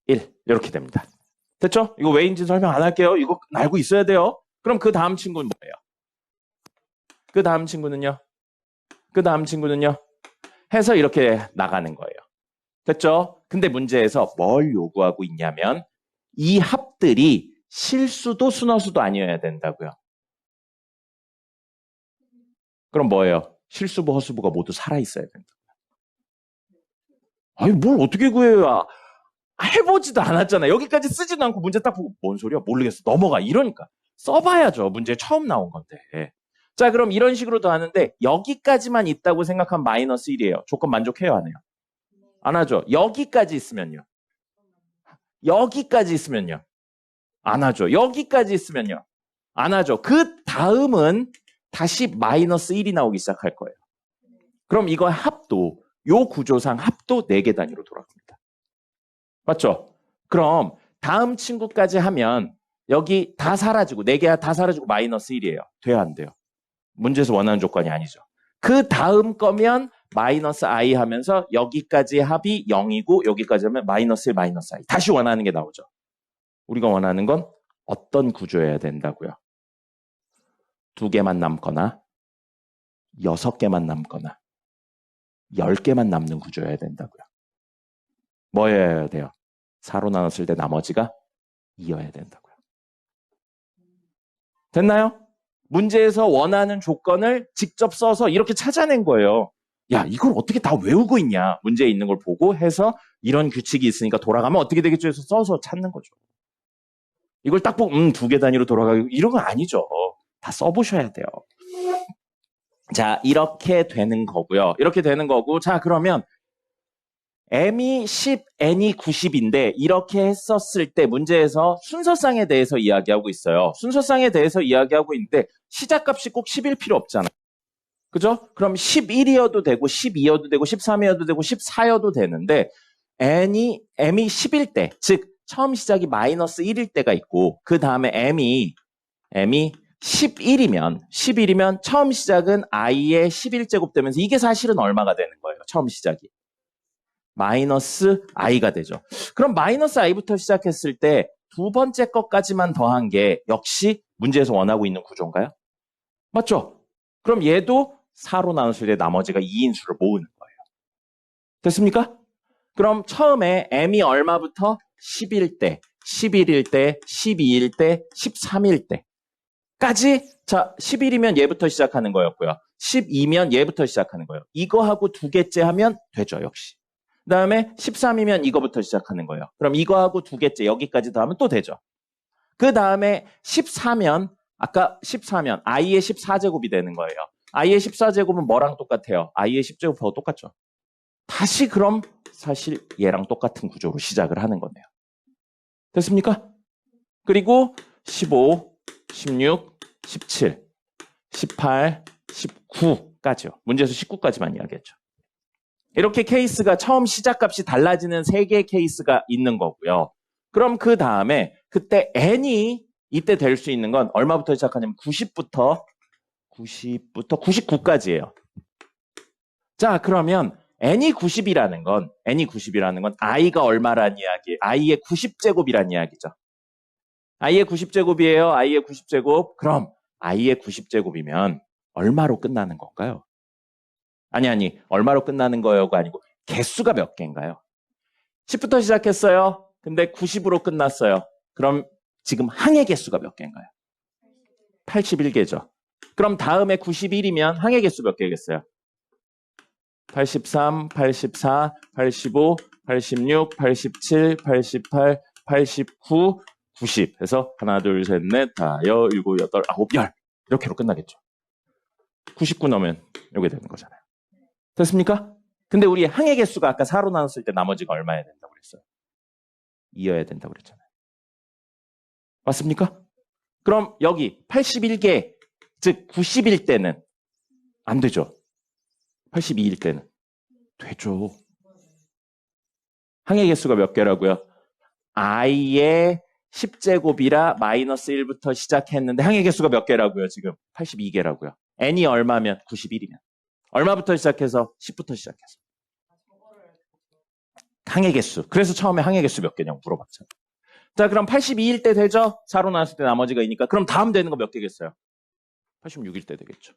1 이렇게 됩니다. 됐죠? 이거 왜인지 설명 안 할게요. 이거 알고 있어야 돼요. 그럼 그 다음 친구는 뭐예요? 그 다음 친구는요? 해서 이렇게 나가는 거예요. 됐죠? 근데 문제에서 뭘 요구하고 있냐면 이 합들이 실수도 순허수도 아니어야 된다고요. 그럼 뭐예요? 실수부, 허수부가 모두 살아있어야 된다. 아니, 뭘 어떻게 구해요? 해보지도 않았잖아. 여기까지 쓰지도 않고 문제 딱 보고 뭔 소리야? 모르겠어. 넘어가. 이러니까. 써봐야죠. 문제 처음 나온 건데. 자, 그럼 이런 식으로 더 하는데 여기까지만 있다고 생각하면 마이너스 1이에요. 조건 만족해요? 안 해요? 안 하죠. 여기까지 있으면요. 안 하죠. 여기까지 있으면요. 안 하죠. 그 다음은 다시 마이너스 1이 나오기 시작할 거예요. 그럼 이거 합도, 요 구조상 합도 4개 단위로 돌아갑니다. 맞죠? 그럼 다음 친구까지 하면 여기 다 사라지고 4개 다 사라지고 마이너스 1이에요. 돼야 안 돼요? 문제에서 원하는 조건이 아니죠. 그 다음 거면 마이너스 i 하면서 여기까지 합이 0이고 여기까지 하면 마이너스 1, 마이너스 i. 다시 원하는 게 나오죠. 우리가 원하는 건 어떤 구조여야 된다고요? 2개만 남거나 6개만 남거나 10개만 남는 구조여야 된다고요. 뭐여야 돼요? 4로 나눴을 때 나머지가 2여야 된다고요. 됐나요? 문제에서 원하는 조건을 직접 써서 이렇게 찾아낸 거예요. 야, 이걸 어떻게 다 외우고 있냐? 문제에 있는 걸 보고 해서 이런 규칙이 있으니까 돌아가면 어떻게 되겠죠? 해서 써서 찾는 거죠. 이걸 딱 보고 2개 단위로 돌아가고 이런 건 아니죠. 다 써보셔야 돼요. 자, 이렇게 되는 거고요. 이렇게 되는 거고, 자, 그러면 m이 10, n이 90인데 이렇게 했었을 때 문제에서 순서상에 대해서 이야기하고 있어요. 순서상에 대해서 이야기하고 있는데 시작값이 꼭 10일 필요 없잖아요. 그죠? 그럼 11이어도 되고 12여도 되고 13이어도 되고 14여도 되는데 m이 10일 때, 즉 처음 시작이 마이너스 1일 때가 있고 그 다음에 m이 11이면 처음 시작은 i의 11제곱 되면서 이게 사실은 얼마가 되는 거예요? 처음 시작이. 마이너스 i가 되죠. 그럼 마이너스 i부터 시작했을 때 두 번째 것까지만 더한 게 역시 문제에서 원하고 있는 구조인가요? 맞죠? 그럼 얘도 4로 나눴을 때 나머지가 2인 수를 모으는 거예요. 됐습니까? 그럼 처음에 m이 얼마부터? 10일 때, 11일 때, 12일 때, 13일 때. 까지 자 11이면 얘부터 시작하는 거였고요. 12면 얘부터 시작하는 거예요. 이거하고 두 개째 하면 되죠. 역시. 그 다음에 13이면 이거부터 시작하는 거예요. 그럼 이거하고 두 개째 여기까지 더하면 또 되죠. 그 다음에 14면 아까 14면 i의 14제곱이 되는 거예요. i의 14제곱은 뭐랑 똑같아요? i의 10제곱하고 똑같죠. 다시 그럼 사실 얘랑 똑같은 구조로 시작을 하는 거네요. 됐습니까? 그리고 15, 16, 17, 18, 19까지요. 문제에서 19까지만 이야기했죠. 이렇게 케이스가 처음 시작값이 달라지는 3개의 케이스가 있는 거고요. 그럼 그 다음에 그때 n이 이때 될 수 있는 건 얼마부터 시작하냐면 90부터 99까지예요. 자, 그러면 n이 90이라는 건 i가 얼마란 이야기? i의 90제곱이란 이야기죠. i의 90제곱이에요. i의 90제곱. 그럼 i의 90제곱이면 얼마로 끝나는 건가요? 아니, 얼마로 끝나는 거요가 아니고 개수가 몇 개인가요? 10부터 시작했어요. 근데 90으로 끝났어요. 그럼 지금 항의 개수가 몇 개인가요? 81개죠. 그럼 다음에 91이면 항의 개수 몇 개겠어요? 83, 84, 85, 86, 87, 88, 89, 90 해서 하나, 둘, 셋, 넷, 다, 여, 일곱, 여덟, 아홉, 열 이렇게로 끝나겠죠. 99 넣으면 이게 되는 거잖아요. 됐습니까? 근데 우리 항의 개수가 아까 4로 나눴을 때 나머지가 얼마여야 된다고 그랬어요? 2여야 된다고 그랬잖아요. 맞습니까? 그럼 여기 81개, 즉 90일 때는 안 되죠. 82일 때는 되죠. 항의 개수가 몇 개라고요? i의 10제곱이라 마이너스 1부터 시작했는데 항의 개수가 몇 개라고요? 지금 82개라고요. n이 얼마면? 91이면. 얼마부터 시작해서? 10부터 시작해서. 항의 개수. 그래서 처음에 항의 개수 몇 개냐고 물어봤잖아요. 자, 그럼 82일 때 되죠? 4로 나눴을 때 나머지가 이니까. 그럼 다음 되는 거 몇 개겠어요? 86일 때 되겠죠.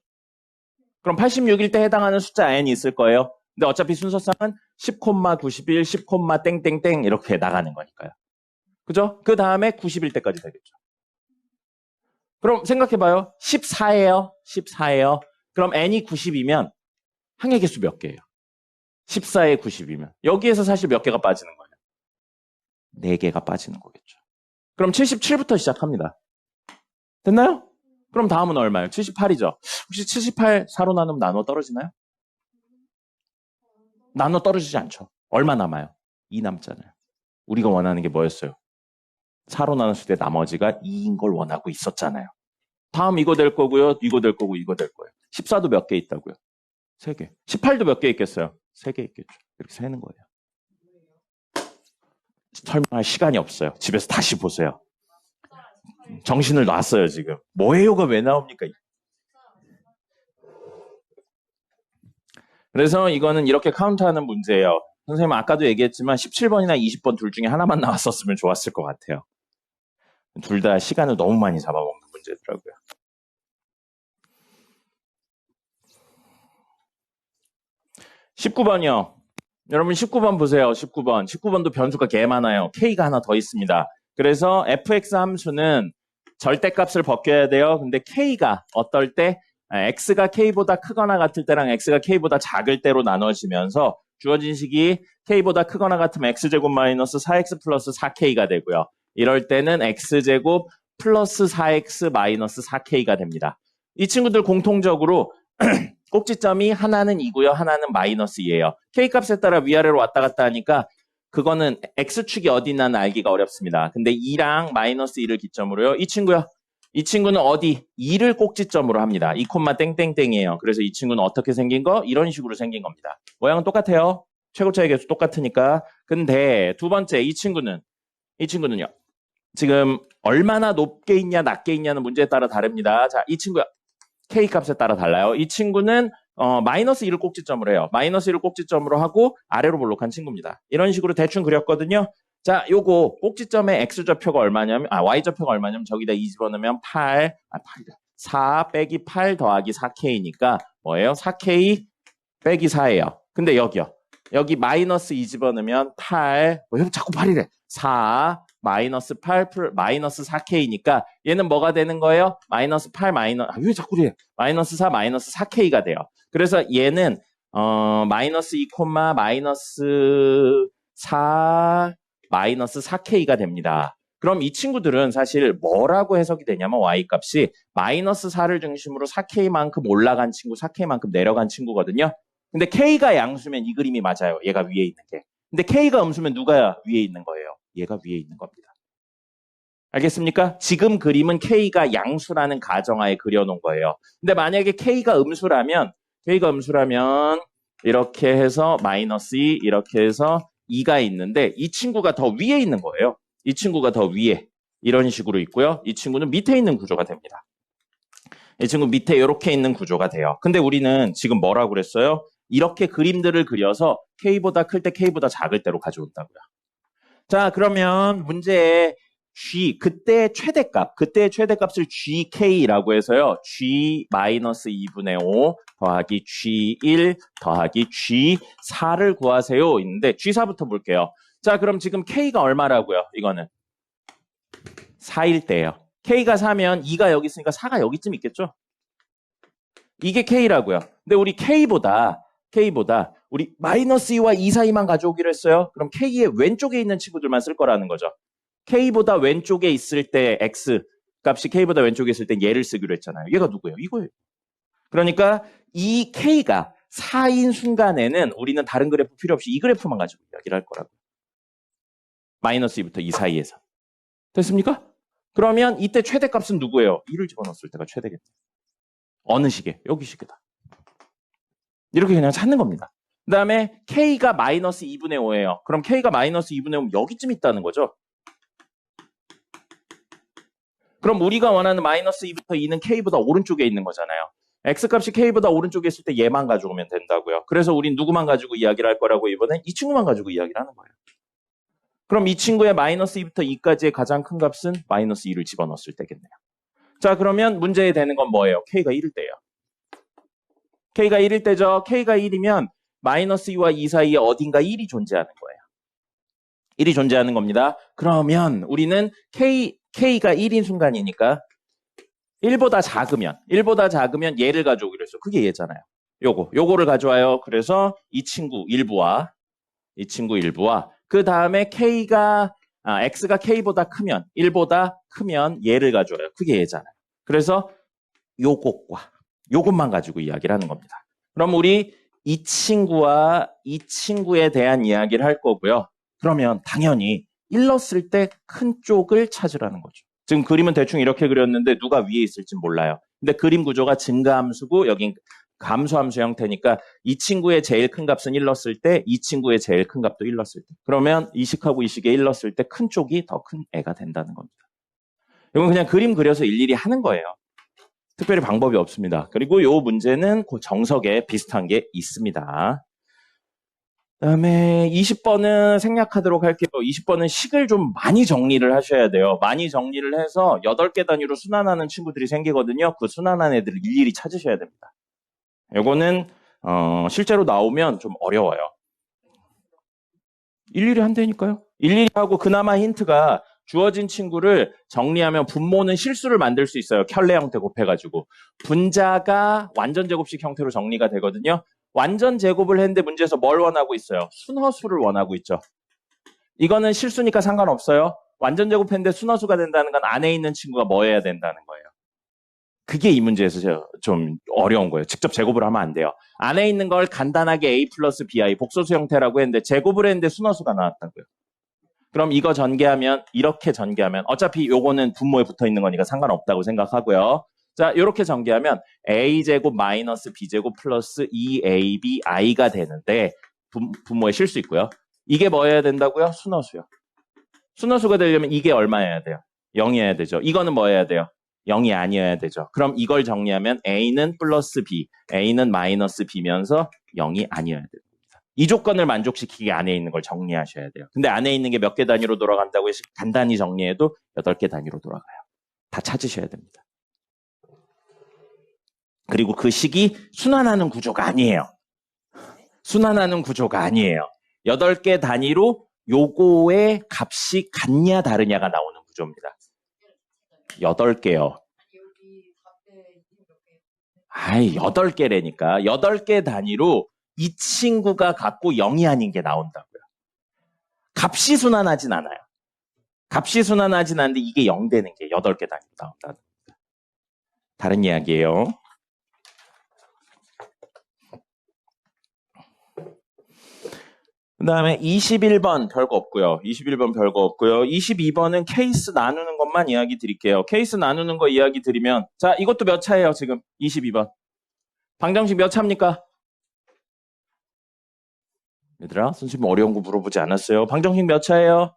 그럼 86일 때 해당하는 숫자 n이 있을 거예요. 근데 어차피 순서상은 10,91, 10, 땡땡땡 이렇게 나가는 거니까요. 그죠? 그 다음에 90일 때까지 되겠죠. 그럼 생각해봐요. 14예요. 그럼 n이 90이면 항의 개수 몇 개예요? 14에 90이면 여기에서 사실 몇 개가 빠지는 거예요? 4개가 빠지는 거겠죠. 그럼 77부터 시작합니다. 됐나요? 그럼 다음은 얼마예요? 78이죠. 혹시 78 4로 나누면 나눠 떨어지나요? 나눠 떨어지지 않죠. 얼마 남아요? 2 남잖아요. 우리가 원하는 게 뭐였어요? 4로 나눴을 때 나머지가 2인 걸 원하고 있었잖아요. 다음 이거 될 거고요. 이거 될 거고 이거 될 거예요. 14도 몇 개 있다고요? 3개. 18도 몇 개 있겠어요? 3개 있겠죠. 이렇게 세는 거예요. 설명할 시간이 없어요. 집에서 다시 보세요. 정신을 놨어요, 지금. 뭐예요가 왜 나옵니까? 그래서 이거는 이렇게 카운트하는 문제예요. 선생님 아까도 얘기했지만 17번이나 20번 둘 중에 하나만 나왔었으면 좋았을 것 같아요. 둘 다 시간을 너무 많이 잡아먹는 문제더라고요. (19번이요) 여러분 19번 보세요. 19번도 변수가 개 많아요. k가 하나 더 있습니다. 그래서 fx 함수는 절대값을 벗겨야 돼요. 근데 k가 어떨 때 x가 k보다 크거나 같을 때랑 x가 k보다 작을 때로 나눠지면서 주어진 식이 k보다 크거나 같으면 x제곱 마이너스 4x 플러스 4k가 되고요. 이럴 때는 x제곱 플러스 4x 마이너스 4k가 됩니다. 이 친구들 공통적으로 꼭지점이 하나는 2고요. 하나는 마이너스 2예요. k값에 따라 위아래로 왔다 갔다 하니까 그거는 x축이 어디 있나는 알기가 어렵습니다. 근데 2랑 마이너스 2를 기점으로요. 이 친구는 어디? 2를 꼭지점으로 합니다. 2, 땡땡땡이에요. 그래서 이 친구는 어떻게 생긴 거? 이런 식으로 생긴 겁니다. 모양은 똑같아요. 최고차의 개수 똑같으니까. 근데 두 번째 이 친구는요. 지금 얼마나 높게 있냐 낮게 있냐는 문제에 따라 다릅니다. 자, 이 친구야. k값에 따라 달라요. 이 친구는 마이너스 1을 꼭지점으로 해요. 마이너스 1을 꼭지점으로 하고 아래로 볼록한 친구입니다. 이런 식으로 대충 그렸거든요. 자, 요거 꼭지점의 x좌표가 얼마냐면 y좌표가 얼마냐면 저기다 2 집어넣으면 4 빼기 8 더하기 4k니까 뭐예요? 4k 빼기 4예요. 근데 여기요. 여기 마이너스 2 집어넣으면 8 자꾸 8이래. 4 마이너스 8, 마이너스 4K니까 얘는 뭐가 되는 거예요? 마이너스 8, 왜 자꾸 그래? 마이너스 4, 마이너스 4K가 돼요. 그래서 얘는, 마이너스 2, 마이너스 4, 마이너스 4K가 됩니다. 그럼 이 친구들은 사실 뭐라고 해석이 되냐면 Y값이 마이너스 4를 중심으로 4K만큼 올라간 친구, 4K만큼 내려간 친구거든요. 근데 K가 양수면 이 그림이 맞아요. 얘가 위에 있는 게. 근데 K가 음수면 누가 위에 있는 거예요? 얘가 위에 있는 겁니다. 알겠습니까? 지금 그림은 K가 양수라는 가정하에 그려놓은 거예요. 근데 만약에 K가 음수라면 이렇게 해서 마이너스 2, 이렇게 해서 2가 있는데 이 친구가 더 위에 있는 거예요. 이 친구가 더 위에 이런 식으로 있고요. 이 친구는 밑에 있는 구조가 됩니다. 이 친구 밑에 이렇게 있는 구조가 돼요. 근데 우리는 지금 뭐라고 그랬어요? 이렇게 그림들을 그려서 K보다 클 때 K보다 작을 때로 가져온다고요. 자, 그러면 문제에 G, 그때의 최대값을 GK라고 해서요. G-2분의 5 더하기 G1 더하기 G4를 구하세요. 있는데 G4부터 볼게요. 자, 그럼 지금 K가 얼마라고요? 이거는 4일 때예요. K가 4면 2가 여기 있으니까 4가 여기쯤 있겠죠? 이게 K라고요. 근데 우리 K보다 우리 마이너스 2와 2 사이만 가져오기로 했어요. 그럼 K의 왼쪽에 있는 친구들만 쓸 거라는 거죠. K보다 왼쪽에 있을 때 X 값이 K보다 왼쪽에 있을 때 얘를 쓰기로 했잖아요. 얘가 누구예요? 이거예요. 그러니까 이 K가 4인 순간에는 우리는 다른 그래프 필요 없이 이 그래프만 가지고 이야기를 할 거라고요. 마이너스 2부터 2 사이에서. 됐습니까? 그러면 이때 최대값은 누구예요? 2를 집어넣었을 때가 최대겠죠. 어느 시계? 여기 시계다. 이렇게 그냥 찾는 겁니다. 그 다음에 K가 마이너스 2분의 5예요. 그럼 K가 마이너스 2분의 5면 여기쯤 있다는 거죠. 그럼 우리가 원하는 마이너스 2부터 2는 K보다 오른쪽에 있는 거잖아요. X값이 K보다 오른쪽에 있을 때 얘만 가져오면 된다고요. 그래서 우린 누구만 가지고 이야기를 할 거라고 이번엔 이 친구만 가지고 이야기를 하는 거예요. 그럼 이 친구의 마이너스 2부터 2까지의 가장 큰 값은 마이너스 2를 집어넣었을 때겠네요. 자, 그러면 문제에 되는 건 뭐예요? K가 1일 때예요. K가 1일 때죠. K가 1이면 마이너스 2와 2 사이에 어딘가 1이 존재하는 거예요. 1이 존재하는 겁니다. 그러면 우리는 K가 1인 순간이니까 1보다 작으면 얘를 가져오기로 했어. 그게 얘잖아요. 요거를 가져와요. 그래서 이 친구 일부와 그 다음에 X가 K보다 크면 1보다 크면 얘를 가져와요. 그게 얘잖아요. 그래서 요것만 가지고 이야기를 하는 겁니다. 그럼 우리 이 친구와 이 친구에 대한 이야기를 할 거고요. 그러면 당연히 1 넣었을 때 큰 쪽을 찾으라는 거죠. 지금 그림은 대충 이렇게 그렸는데 누가 위에 있을지 몰라요. 근데 그림 구조가 증가함수고 여긴 감소함수 형태니까 이 친구의 제일 큰 값은 1 넣었을 때 이 친구의 제일 큰 값도 1 넣었을 때 그러면 이 식하고 이 식에 1 넣었을 때 큰 쪽이 더 큰 애가 된다는 겁니다. 이건 그냥 그림 그려서 일일이 하는 거예요. 특별히 방법이 없습니다. 그리고 이 문제는 그 정석에 비슷한 게 있습니다. 그다음에 20번은 생략하도록 할게요. 20번은 식을 좀 많이 정리를 하셔야 돼요. 많이 정리를 해서 8개 단위로 순환하는 친구들이 생기거든요. 그 순환한 애들을 일일이 찾으셔야 됩니다. 이거는 실제로 나오면 좀 어려워요. 일일이 한다니까요. 일일이 하고 그나마 힌트가 주어진 친구를 정리하면 분모는 실수를 만들 수 있어요. 켤레 형태 곱해가지고. 분자가 완전 제곱식 형태로 정리가 되거든요. 완전 제곱을 했는데 문제에서 뭘 원하고 있어요? 순허수를 원하고 있죠. 이거는 실수니까 상관없어요. 완전 제곱했는데 순허수가 된다는 건 안에 있는 친구가 뭐 해야 된다는 거예요. 그게 이 문제에서 좀 어려운 거예요. 직접 제곱을 하면 안 돼요. 안에 있는 걸 간단하게 A 플러스 BI 복소수 형태라고 했는데 제곱을 했는데 순허수가 나왔다고요. 그럼 이거 전개하면 이렇게 전개하면 어차피 요거는 분모에 붙어 있는 거니까 상관없다고 생각하고요. 자, 이렇게 전개하면 a제곱 마이너스 b제곱 플러스 2ab이가 되는데 분모에 실 수 있고요. 이게 뭐여야 된다고요? 순허수요. 순허수가 되려면 이게 얼마여야 돼요? 0이어야 되죠. 이거는 뭐여야 돼요? 0이 아니어야 되죠. 그럼 이걸 정리하면 a는 플러스 b, a는 마이너스 b면서 0이 아니어야 됩니다. 이 조건을 만족시키기 안에 있는 걸 정리하셔야 돼요. 근데 안에 있는 게 몇 개 단위로 돌아간다고 해서 간단히 정리해도 8개 단위로 돌아가요. 다 찾으셔야 됩니다. 그리고 그 식이 순환하는 구조가 아니에요. 순환하는 구조가 아니에요. 8개 단위로 요거의 값이 같냐 다르냐가 나오는 구조입니다. 8개요. 아이, 8개래니까. 8개 단위로 이 친구가 갖고 0이 아닌 게 나온다고요. 값이 순환하진 않아요. 값이 순환하진 않는데 이게 0 되는 게 8개 단위로 나온다는 겁니다. 다른 이야기예요. 그 다음에 21번 별거 없고요. 21번 별거 없고요. 22번은 케이스 나누는 것만 이야기 드릴게요. 케이스 나누는 거 이야기 드리면 자, 이것도 몇 차예요, 지금? 22번. 방정식 몇 차입니까? 얘들아, 선생님 어려운 거 물어보지 않았어요. 방정식 몇 차예요?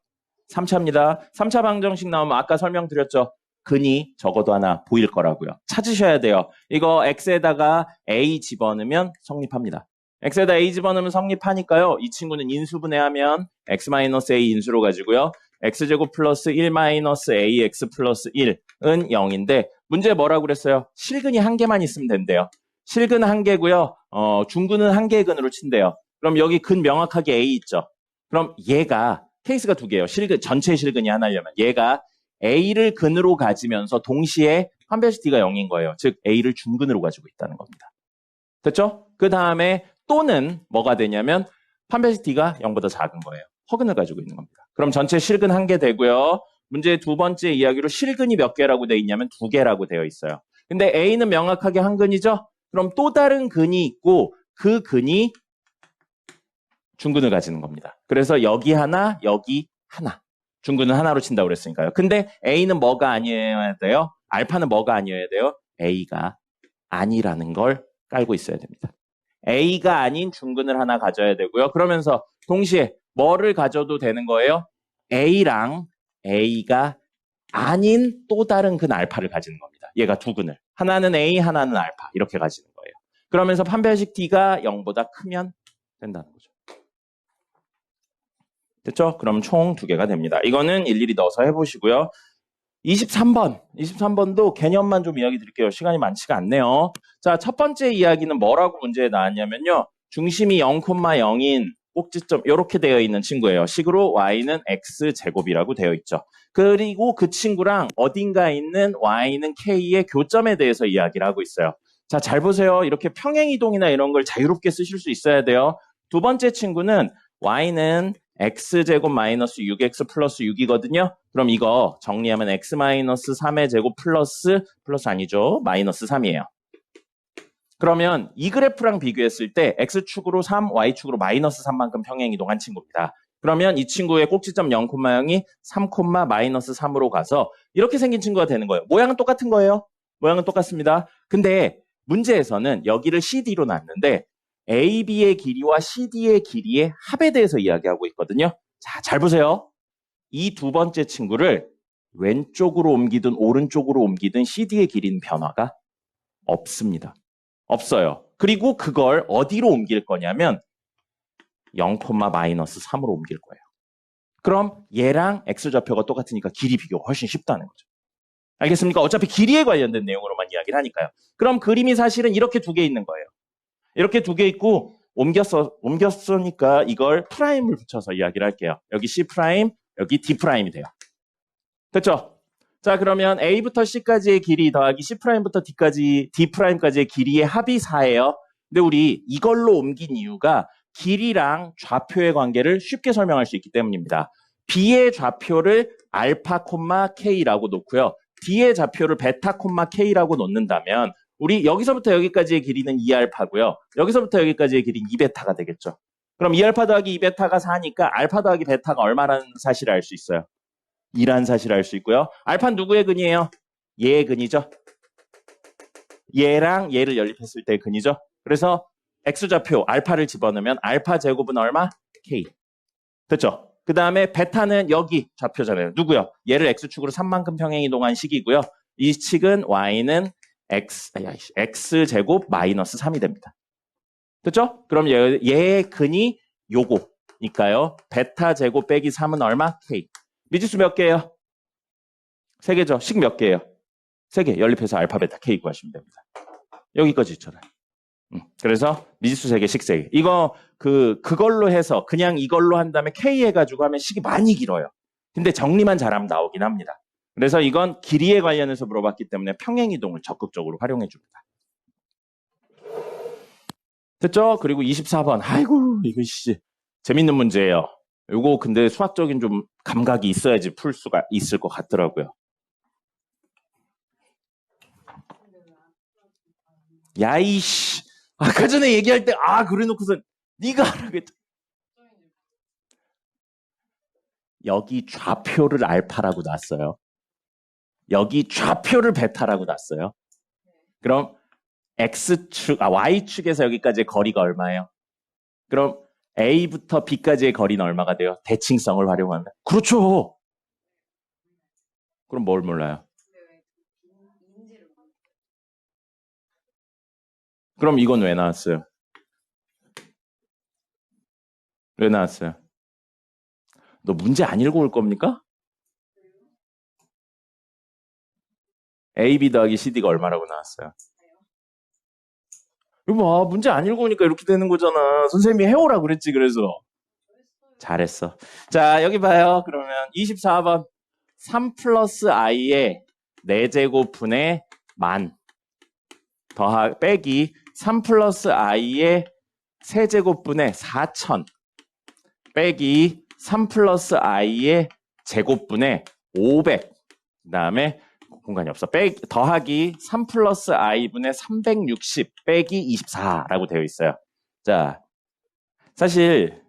3차입니다. 3차 방정식 나오면 아까 설명드렸죠. 근이 적어도 하나 보일 거라고요. 찾으셔야 돼요. 이거 x에다가 a 집어넣으면 성립합니다. x에다 a 집어넣으면 성립하니까요. 이 친구는 인수분해하면 x-a 인수로 가지고요. x제곱 플러스 1-ax 플러스 1은 0인데 문제 뭐라고 그랬어요? 실근이 한 개만 있으면 된대요. 실근 한 개고요. 중근은 한 개의 근으로 친대요. 그럼 여기 근 명확하게 a 있죠. 그럼 얘가 케이스가 두 개예요. 실근, 전체 실근이 하나려면 얘가 a를 근으로 가지면서 동시에 판별식 d가 0인 거예요. 즉 a를 중근으로 가지고 있다는 겁니다. 됐죠? 그 다음에 또는 뭐가 되냐면 판별식 d가 0보다 작은 거예요. 허근을 가지고 있는 겁니다. 그럼 전체 실근 한 개 되고요. 문제의 두 번째 이야기로 실근이 몇 개라고 되어 있냐면 2개라고 되어 있어요. 근데 a는 명확하게 한 근이죠? 그럼 또 다른 근이 있고 그 근이 중근을 가지는 겁니다. 그래서 여기 하나, 여기 하나. 중근은 하나로 친다고 그랬으니까요. 근데 A는 뭐가 아니어야 돼요? 알파는 뭐가 아니어야 돼요? A가 아니라는 걸 깔고 있어야 됩니다. A가 아닌 중근을 하나 가져야 되고요. 그러면서 동시에 뭐를 가져도 되는 거예요? A랑 A가 아닌 또 다른 근 알파를 가지는 겁니다. 얘가 두 근을. 하나는 A, 하나는 알파. 이렇게 가지는 거예요. 그러면서 판별식 D가 0보다 크면 된다는 거죠. 됐죠? 그럼 총 2개가 됩니다. 이거는 일일이 넣어서 해보시고요. 23번도 개념만 좀 이야기 드릴게요. 시간이 많지가 않네요. 자, 첫 번째 이야기는 뭐라고 문제에 나왔냐면요. 중심이 0,0인 꼭지점 이렇게 되어 있는 친구예요. 식으로 y는 x제곱이라고 되어 있죠. 그리고 그 친구랑 어딘가에 있는 y는 k의 교점에 대해서 이야기를 하고 있어요. 자, 잘 보세요. 이렇게 평행이동이나 이런 걸 자유롭게 쓰실 수 있어야 돼요. 두 번째 친구는 y는 x제곱 마이너스 6x 플러스 6이거든요. 그럼 이거 정리하면 x 마이너스 3의 제곱 플러스 아니죠. 마이너스 3이에요. 그러면 이 그래프랑 비교했을 때 x축으로 3, y축으로 마이너스 3만큼 평행이동한 친구입니다. 그러면 이 친구의 꼭지점 0,0이 3, 마이너스 3으로 가서 이렇게 생긴 친구가 되는 거예요. 모양은 똑같은 거예요. 모양은 똑같습니다. 근데 문제에서는 여기를 CD로 놨는데 AB의 길이와 CD의 길이의 합에 대해서 이야기하고 있거든요. 자, 잘 보세요. 이 두 번째 친구를 왼쪽으로 옮기든 오른쪽으로 옮기든 CD의 길이는 변화가 없습니다. 없어요. 그리고 그걸 어디로 옮길 거냐면 0, 마이너스 3으로 옮길 거예요. 그럼 얘랑 X좌표가 똑같으니까 길이 비교가 훨씬 쉽다는 거죠. 알겠습니까? 어차피 길이에 관련된 내용으로만 이야기를 하니까요. 그럼 그림이 사실은 이렇게 2개 있는 거예요. 이렇게 2개 있고 옮겼으니까 이걸 프라임을 붙여서 이야기를 할게요. 여기 C 프라임, 여기 D 프라임이 돼요. 됐죠? 자, 그러면 A부터 C까지의 길이 더하기 C 프라임부터 D 프라임까지의 길이의 합이 4예요. 근데 우리 이걸로 옮긴 이유가 길이랑 좌표의 관계를 쉽게 설명할 수 있기 때문입니다. B의 좌표를 알파, K라고 놓고요. D의 좌표를 베타, K라고 놓는다면 우리 여기서부터 여기까지의 길이는 2알파고요. 여기서부터 여기까지의 길이는 2베타가 되겠죠. 그럼 2알파 더하기 2베타가 4니까 알파 더하기 베타가 얼마라는 사실을 알 수 있어요. 2라는 사실을 알 수 있고요. 알파는 누구의 근이에요? 얘의 근이죠. 얘랑 얘를 연립했을 때의 근이죠. 그래서 X좌표 알파를 집어넣으면 알파 제곱은 얼마? K. 됐죠? 그 다음에 베타는 여기 좌표잖아요. 누구요? 얘를 X축으로 3만큼 평행이동한 식이고요. 이 식은 Y는 X제곱 마이너스 3이 됩니다. 됐죠? 그럼 얘의 근이 요거니까요. 베타 제곱 빼기 3은 얼마? K. 미지수 몇 개예요? 3개죠. 식 몇 개예요? 3개. 연립해서 알파, 베타, K 구하시면 됩니다. 여기까지 있잖아요. 그래서 미지수 3개, 식 3개. 이거 그걸로 해서 그냥 이걸로 한 다음에 K 해가지고 하면 식이 많이 길어요. 근데 정리만 잘하면 나오긴 합니다. 그래서 이건 길이에 관련해서 물어봤기 때문에 평행이동을 적극적으로 활용해 줍니다. 됐죠? 그리고 24번. 아이고, 이거 재밌는 문제예요. 이거 근데 수학적인 좀 감각이 있어야지 풀 수가 있을 것 같더라고요. 야이씨. 아까 전에 얘기할 때 그래 놓고선 네가 하라고 했잖아. 여기 좌표를 알파라고 놨어요. 여기 좌표를 베타라고 놨어요. 그럼 X축, Y축에서 여기까지의 거리가 얼마예요? 그럼 A부터 B까지의 거리는 얼마가 돼요? 대칭성을 활용한다. 그렇죠. 그럼 뭘 몰라요? 그럼 이건 왜 나왔어요? 왜 나왔어요? 너 문제 안 읽고 올 겁니까? AB 더하기 CD가 얼마라고 나왔어요? 이거 봐, 문제 안 읽으니까 이렇게 되는 거잖아. 선생님이 해오라 그랬지, 그래서. 잘했어. 자, 여기 봐요. 그러면 24번. 3 플러스 i의 4제곱분의 만 빼기 3 플러스 i의 세제곱분의 4천 빼기 3 플러스 i의 제곱분의 500. 그 다음에 공간이 없어. 더하기 3 플러스 i분의 360 빼기 24라고 되어 있어요. 자, 사실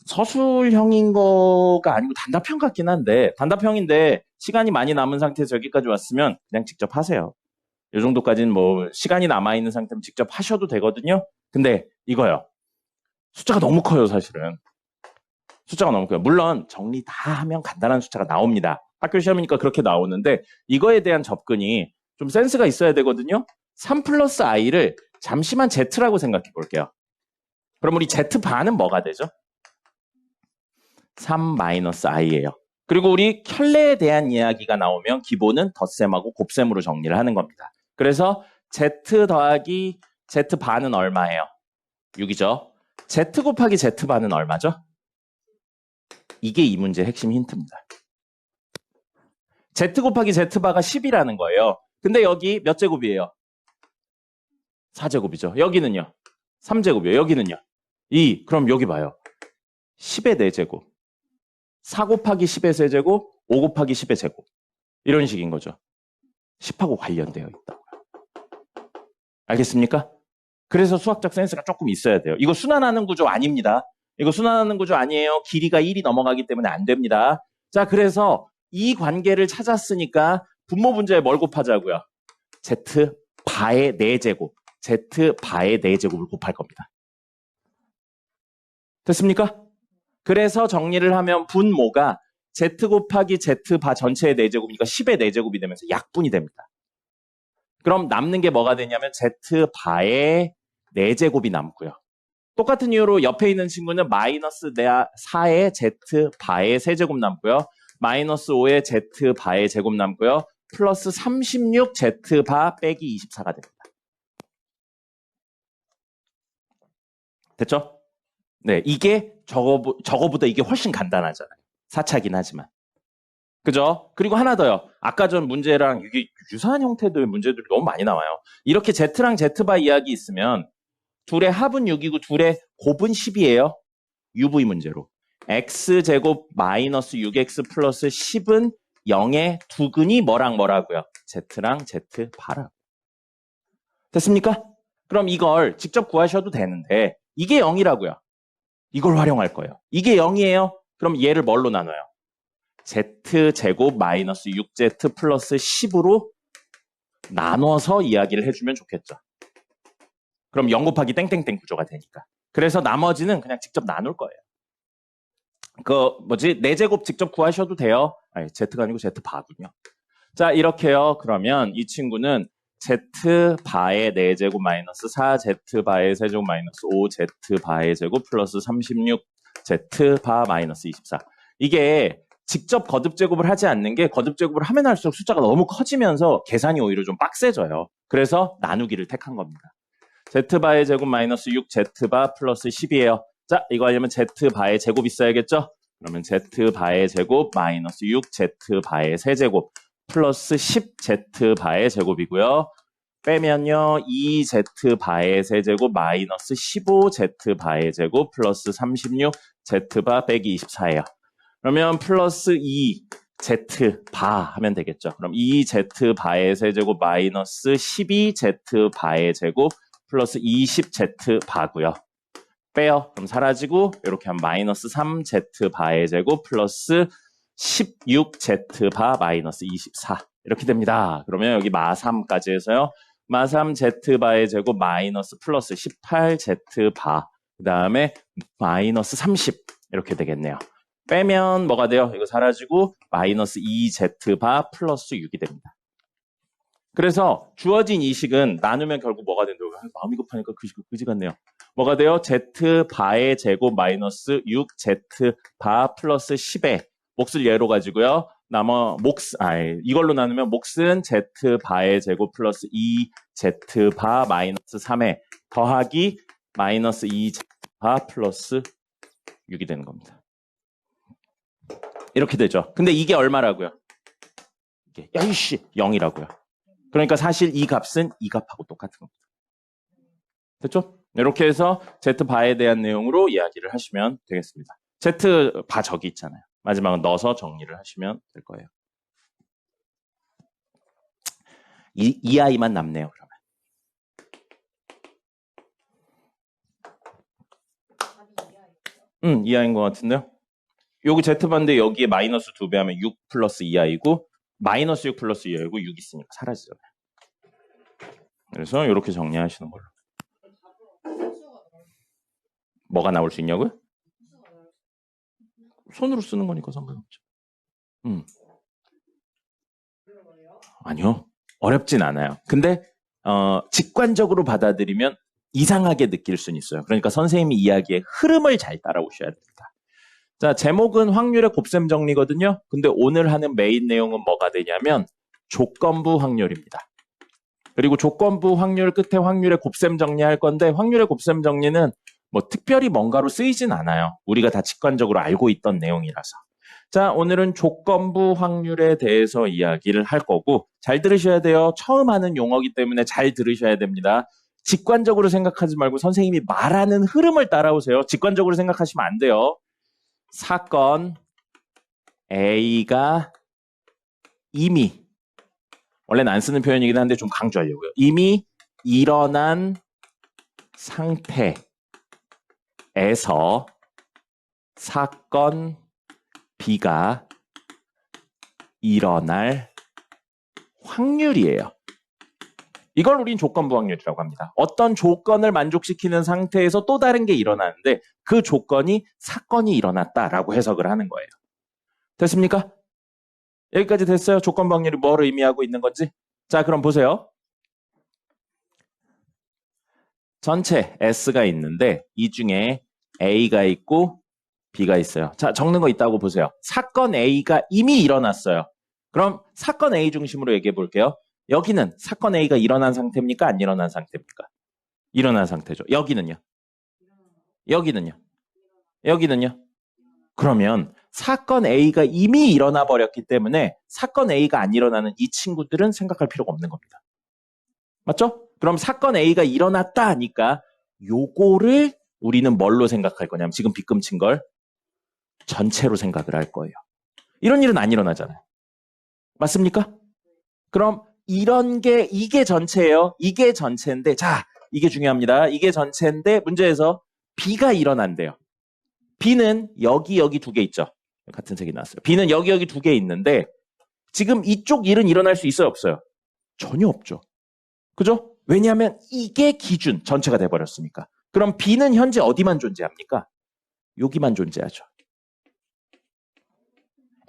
서술형인 거가 아니고 단답형 같긴 한데, 단답형인데 시간이 많이 남은 상태에서 여기까지 왔으면 그냥 직접 하세요. 이 정도까지는 뭐 시간이 남아있는 상태면 직접 하셔도 되거든요. 근데 이거요. 숫자가 너무 커요, 사실은. 숫자가 너무 커요. 물론 정리 다 하면 간단한 숫자가 나옵니다. 학교 시험이니까 그렇게 나오는데 이거에 대한 접근이 좀 센스가 있어야 되거든요. 3 플러스 i를 잠시만 z라고 생각해 볼게요. 그럼 우리 z반은 뭐가 되죠? 3 마이너스 i예요. 그리고 우리 켤레에 대한 이야기가 나오면 기본은 덧셈하고 곱셈으로 정리를 하는 겁니다. 그래서 z 더하기 z반은 얼마예요? 6이죠. z 곱하기 z반은 얼마죠? 이게 이 문제의 핵심 힌트입니다. z 곱하기 z바가 10이라는 거예요. 근데 여기 몇 제곱이에요? 4제곱이죠. 여기는요? 3제곱이에요. 여기는요? 2. 그럼 여기 봐요. 10의 4제곱. 4 곱하기 10의 세제곱, 5 곱하기 10의 제곱. 이런 식인 거죠. 10하고 관련되어 있다고요. 알겠습니까? 그래서 수학적 센스가 조금 있어야 돼요. 이거 순환하는 구조 아닙니다. 이거 순환하는 구조 아니에요. 길이가 1이 넘어가기 때문에 안 됩니다. 자, 그래서 이 관계를 찾았으니까 분모 분자에 뭘 곱하자고요? z바의 4제곱, z바의 4제곱을 곱할 겁니다. 됐습니까? 그래서 정리를 하면 분모가 z 곱하기 z바 전체의 4제곱이니까 10의 4제곱이 되면서 약분이 됩니다. 그럼 남는 게 뭐가 되냐면 z바의 4제곱이 남고요. 똑같은 이유로 옆에 있는 친구는 마이너스 4의 z바의 세제곱 남고요. 마이너스 5의 z바의 제곱 남고요. 플러스 36 z바 빼기 24가 됩니다. 됐죠? 네, 이게 저거보다 이게 훨씬 간단하잖아요. 4차긴 하지만. 그죠? 그리고 하나 더요. 아까 전 문제랑 이게 유사한 형태들 문제들이 너무 많이 나와요. 이렇게 Z랑 Z바 이야기 있으면 둘의 합은 6이고 둘의 곱은 10이에요. UV 문제로. X제곱 마이너스 6X 플러스 10은 0의 두근이 뭐라고요? Z랑 Z바라고. 됐습니까? 그럼 이걸 직접 구하셔도 되는데 이게 0이라고요. 이걸 활용할 거예요. 이게 0이에요. 그럼 얘를 뭘로 나눠요? z제곱 마이너스 6z 플러스 10으로 나눠서 이야기를 해주면 좋겠죠. 그럼 0 곱하기 땡땡땡 구조가 되니까. 그래서 나머지는 그냥 직접 나눌 거예요. 4제곱 직접 구하셔도 돼요. 아니, z가 아니고 z바군요. 자, 이렇게요. 그러면 이 친구는 z바의 4제곱 마이너스 4z바의 세제곱 마이너스 5z바의 제곱 플러스 36z바 마이너스 24. 이게 직접 거듭 제곱을 하지 않는 게 거듭 제곱을 하면 할수록 숫자가 너무 커지면서 계산이 오히려 좀 빡세져요. 그래서 나누기를 택한 겁니다. Z바의 제곱 마이너스 6 Z바 플러스 10이에요. 자, 이거 하려면 Z바의 제곱 있어야겠죠? 그러면 Z바의 제곱 마이너스 6 Z바의 세제곱 플러스 10 Z바의 제곱이고요. 빼면요 2Z바의 세제곱 마이너스 15 Z바의 제곱 플러스 36 Z바 빼기 24예요. 그러면 플러스 2 Z바 하면 되겠죠. 그럼 2Z바의 세제곱 마이너스 12Z바의 제곱 플러스 20Z바고요. 빼요. 그럼 사라지고 이렇게 하면 마이너스 3Z바의 제곱 플러스 16Z바 마이너스 24 이렇게 됩니다. 그러면 여기 마3까지 해서요. 마3 Z바의 제곱 마이너스 플러스 18Z바 그 다음에 마이너스 30 이렇게 되겠네요. 빼면 뭐가 돼요? 이거 사라지고 마이너스 2Z바 플러스 6이 됩니다. 그래서 주어진 이 식은 나누면 결국 뭐가 된다고요? 마음이 급하니까 그지 같네요. 뭐가 돼요? Z바의 제곱 마이너스 6Z바 플러스 10에 몫을 예로 가지고요. 이걸로 나누면 몫은 Z바의 제곱 플러스 2Z바 마이너스 3에 더하기 마이너스 2Z바 플러스 6이 되는 겁니다. 이렇게 되죠. 근데 이게 얼마라고요? 이게 야이씨 0이라고요. 그러니까 사실 이 값은 이 값하고 똑같은 겁니다. 됐죠? 이렇게 해서 Z바에 대한 내용으로 이야기를 하시면 되겠습니다. Z바 저기 있잖아요. 마지막은 넣어서 정리를 하시면 될 거예요. 이 아이만 남네요, 그러면. 이 아이인 것 같은데요? 여기 Z바인데 여기에 마이너스 2배 하면 6 플러스 2i고 마이너스 6 플러스 2i고 6 있으니까 사라지잖아요. 그래서 이렇게 정리하시는 걸로. 뭐가 나올 수 있냐고요? 손으로 쓰는 거니까 상관없죠. 아니요. 어렵진 않아요. 근데 직관적으로 받아들이면 이상하게 느낄 수는 있어요. 그러니까 선생님이 이야기의 흐름을 잘 따라오셔야 됩니다. 자, 제목은 확률의 곱셈 정리거든요. 근데 오늘 하는 메인 내용은 뭐가 되냐면 조건부 확률입니다. 그리고 조건부 확률 끝에 확률의 곱셈 정리할 건데 확률의 곱셈 정리는 뭐 특별히 뭔가로 쓰이진 않아요. 우리가 다 직관적으로 알고 있던 내용이라서. 자, 오늘은 조건부 확률에 대해서 이야기를 할 거고 잘 들으셔야 돼요. 처음 하는 용어이기 때문에 잘 들으셔야 됩니다. 직관적으로 생각하지 말고 선생님이 말하는 흐름을 따라오세요. 직관적으로 생각하시면 안 돼요. 사건 A가 이미 원래는 안 쓰는 표현이긴 한데 좀 강조하려고요. 이미 일어난 상태에서 사건 B가 일어날 확률이에요. 이걸 우린 조건부 확률이라고 합니다. 어떤 조건을 만족시키는 상태에서 또 다른 게 일어나는데 그 조건이 사건이 일어났다라고 해석을 하는 거예요. 됐습니까? 여기까지 됐어요? 조건부 확률이 뭘 의미하고 있는 건지? 자, 그럼 보세요. 전체 S가 있는데 이 중에 A가 있고 B가 있어요. 자, 적는 거 있다고 보세요. 사건 A가 이미 일어났어요. 그럼 사건 A 중심으로 얘기해 볼게요. 여기는 사건 A가 일어난 상태입니까? 안 일어난 상태입니까? 일어난 상태죠. 여기는요? 여기는요? 여기는요? 그러면 사건 A가 이미 일어나 버렸기 때문에 사건 A가 안 일어나는 이 친구들은 생각할 필요가 없는 겁니다. 맞죠? 그럼 사건 A가 일어났다 하니까 요거를 우리는 뭘로 생각할 거냐면 지금 빗금친 걸 전체로 생각을 할 거예요. 이런 일은 안 일어나잖아요. 맞습니까? 그럼 이런 게 이게 전체예요. 이게 전체인데 자, 이게 중요합니다. 이게 전체인데 문제에서 B가 일어난대요. B는 여기 두 개 있죠. 같은 색이 나왔어요. B는 여기 두 개 있는데 지금 이쪽 일은 일어날 수 있어요? 없어요? 전혀 없죠. 그죠? 왜냐하면 이게 기준 전체가 돼버렸으니까. 그럼 B는 현재 어디만 존재합니까? 여기만 존재하죠.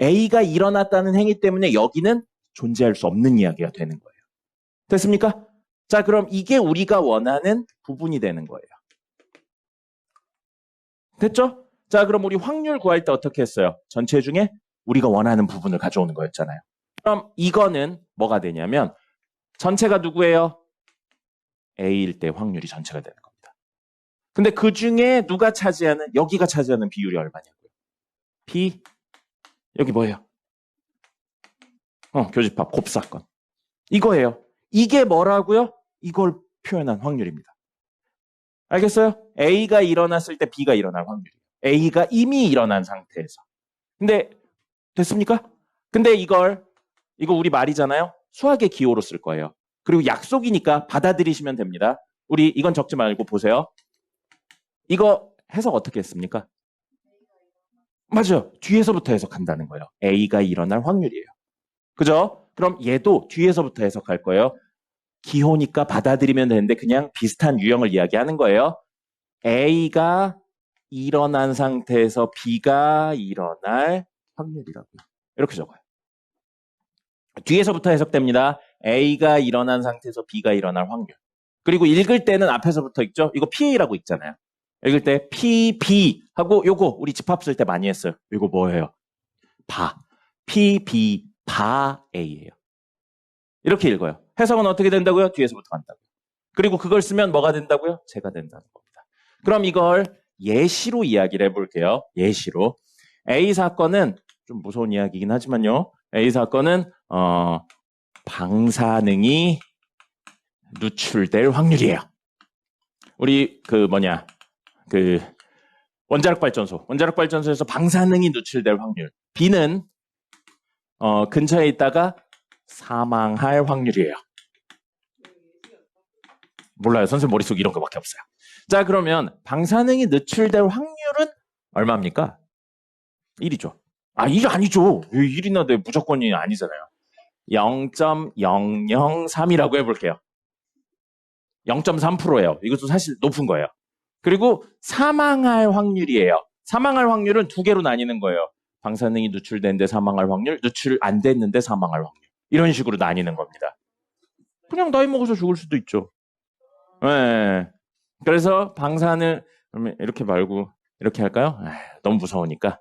A가 일어났다는 행위 때문에 여기는 존재할 수 없는 이야기가 되는 거예요. 됐습니까? 자, 그럼 이게 우리가 원하는 부분이 되는 거예요. 됐죠? 자, 그럼 우리 확률 구할 때 어떻게 했어요? 전체 중에 우리가 원하는 부분을 가져오는 거였잖아요. 그럼 이거는 뭐가 되냐면 전체가 누구예요? A일 때 확률이 전체가 되는 겁니다. 근데 그 중에 누가 차지하는, 여기가 차지하는 비율이 얼마냐고요? P, 여기 뭐예요? 교집합, 곱사건. 이거예요. 이게 뭐라고요? 이걸 표현한 확률입니다. 알겠어요? A가 일어났을 때 B가 일어날 확률이에요. A가 이미 일어난 상태에서. 근데 됐습니까? 근데 이거 우리 말이잖아요. 수학의 기호로 쓸 거예요. 그리고 약속이니까 받아들이시면 됩니다. 우리 이건 적지 말고 보세요. 이거 해석 어떻게 했습니까? 맞아요. 뒤에서부터 해석한다는 거예요. A가 일어날 확률이에요. 그죠? 그럼 얘도 뒤에서부터 해석할 거예요. 기호니까 받아들이면 되는데 그냥 비슷한 유형을 이야기하는 거예요. A가 일어난 상태에서 B가 일어날 확률이라고요. 이렇게 적어요. 뒤에서부터 해석됩니다. A가 일어난 상태에서 B가 일어날 확률. 그리고 읽을 때는 앞에서부터 읽죠. 이거 PA라고 읽잖아요. 읽을 때 P, B 하고 요거 우리 집합 쓸 때 많이 했어요. 이거 뭐예요? 바. P, B, 바 A예요. 이렇게 읽어요. 해석은 어떻게 된다고요? 뒤에서부터 간다고요. 그리고 그걸 쓰면 뭐가 된다고요? 제가 된다는 겁니다. 그럼 이걸 예시로 이야기를 해볼게요. 예시로. A 사건은 좀 무서운 이야기이긴 하지만요. A 사건은 방사능이 누출될 확률이에요. 우리 원자력 발전소에서 방사능이 누출될 확률. B는 근처에 있다가 사망할 확률이에요. 몰라요. 선생님 머릿속에 이런 거밖에 없어요. 자, 그러면 방사능이 누출될 확률은 얼마입니까? 1이죠. 1이 아니죠. 1이나 돼 무조건이 아니잖아요. 0.003이라고 해볼게요. 0.3%예요. 이것도 사실 높은 거예요. 그리고 사망할 확률이에요. 사망할 확률은 두 개로 나뉘는 거예요. 방사능이 누출됐는데 사망할 확률, 누출 안 됐는데 사망할 확률. 이런 식으로 나뉘는 겁니다. 그냥 나이 먹어서 죽을 수도 있죠. 네. 그래서 방사능, 그러면 이렇게 말고 이렇게 할까요? 너무 무서우니까.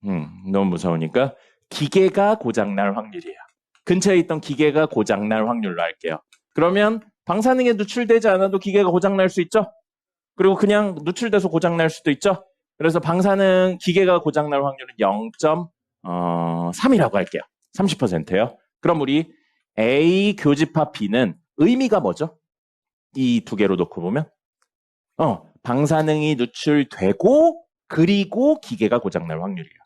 너무 무서우니까 기계가 고장날 확률이에요. 근처에 있던 기계가 고장날 확률로 할게요. 그러면 방사능에 누출되지 않아도 기계가 고장날 수 있죠? 그리고 그냥 누출돼서 고장날 수도 있죠? 그래서 방사능 기계가 고장날 확률은 0.3이라고 할게요. 30%예요. 그럼 우리 A 교집합 B는 의미가 뭐죠? 이 두 개로 놓고 보면 방사능이 누출되고 그리고 기계가 고장날 확률이에요.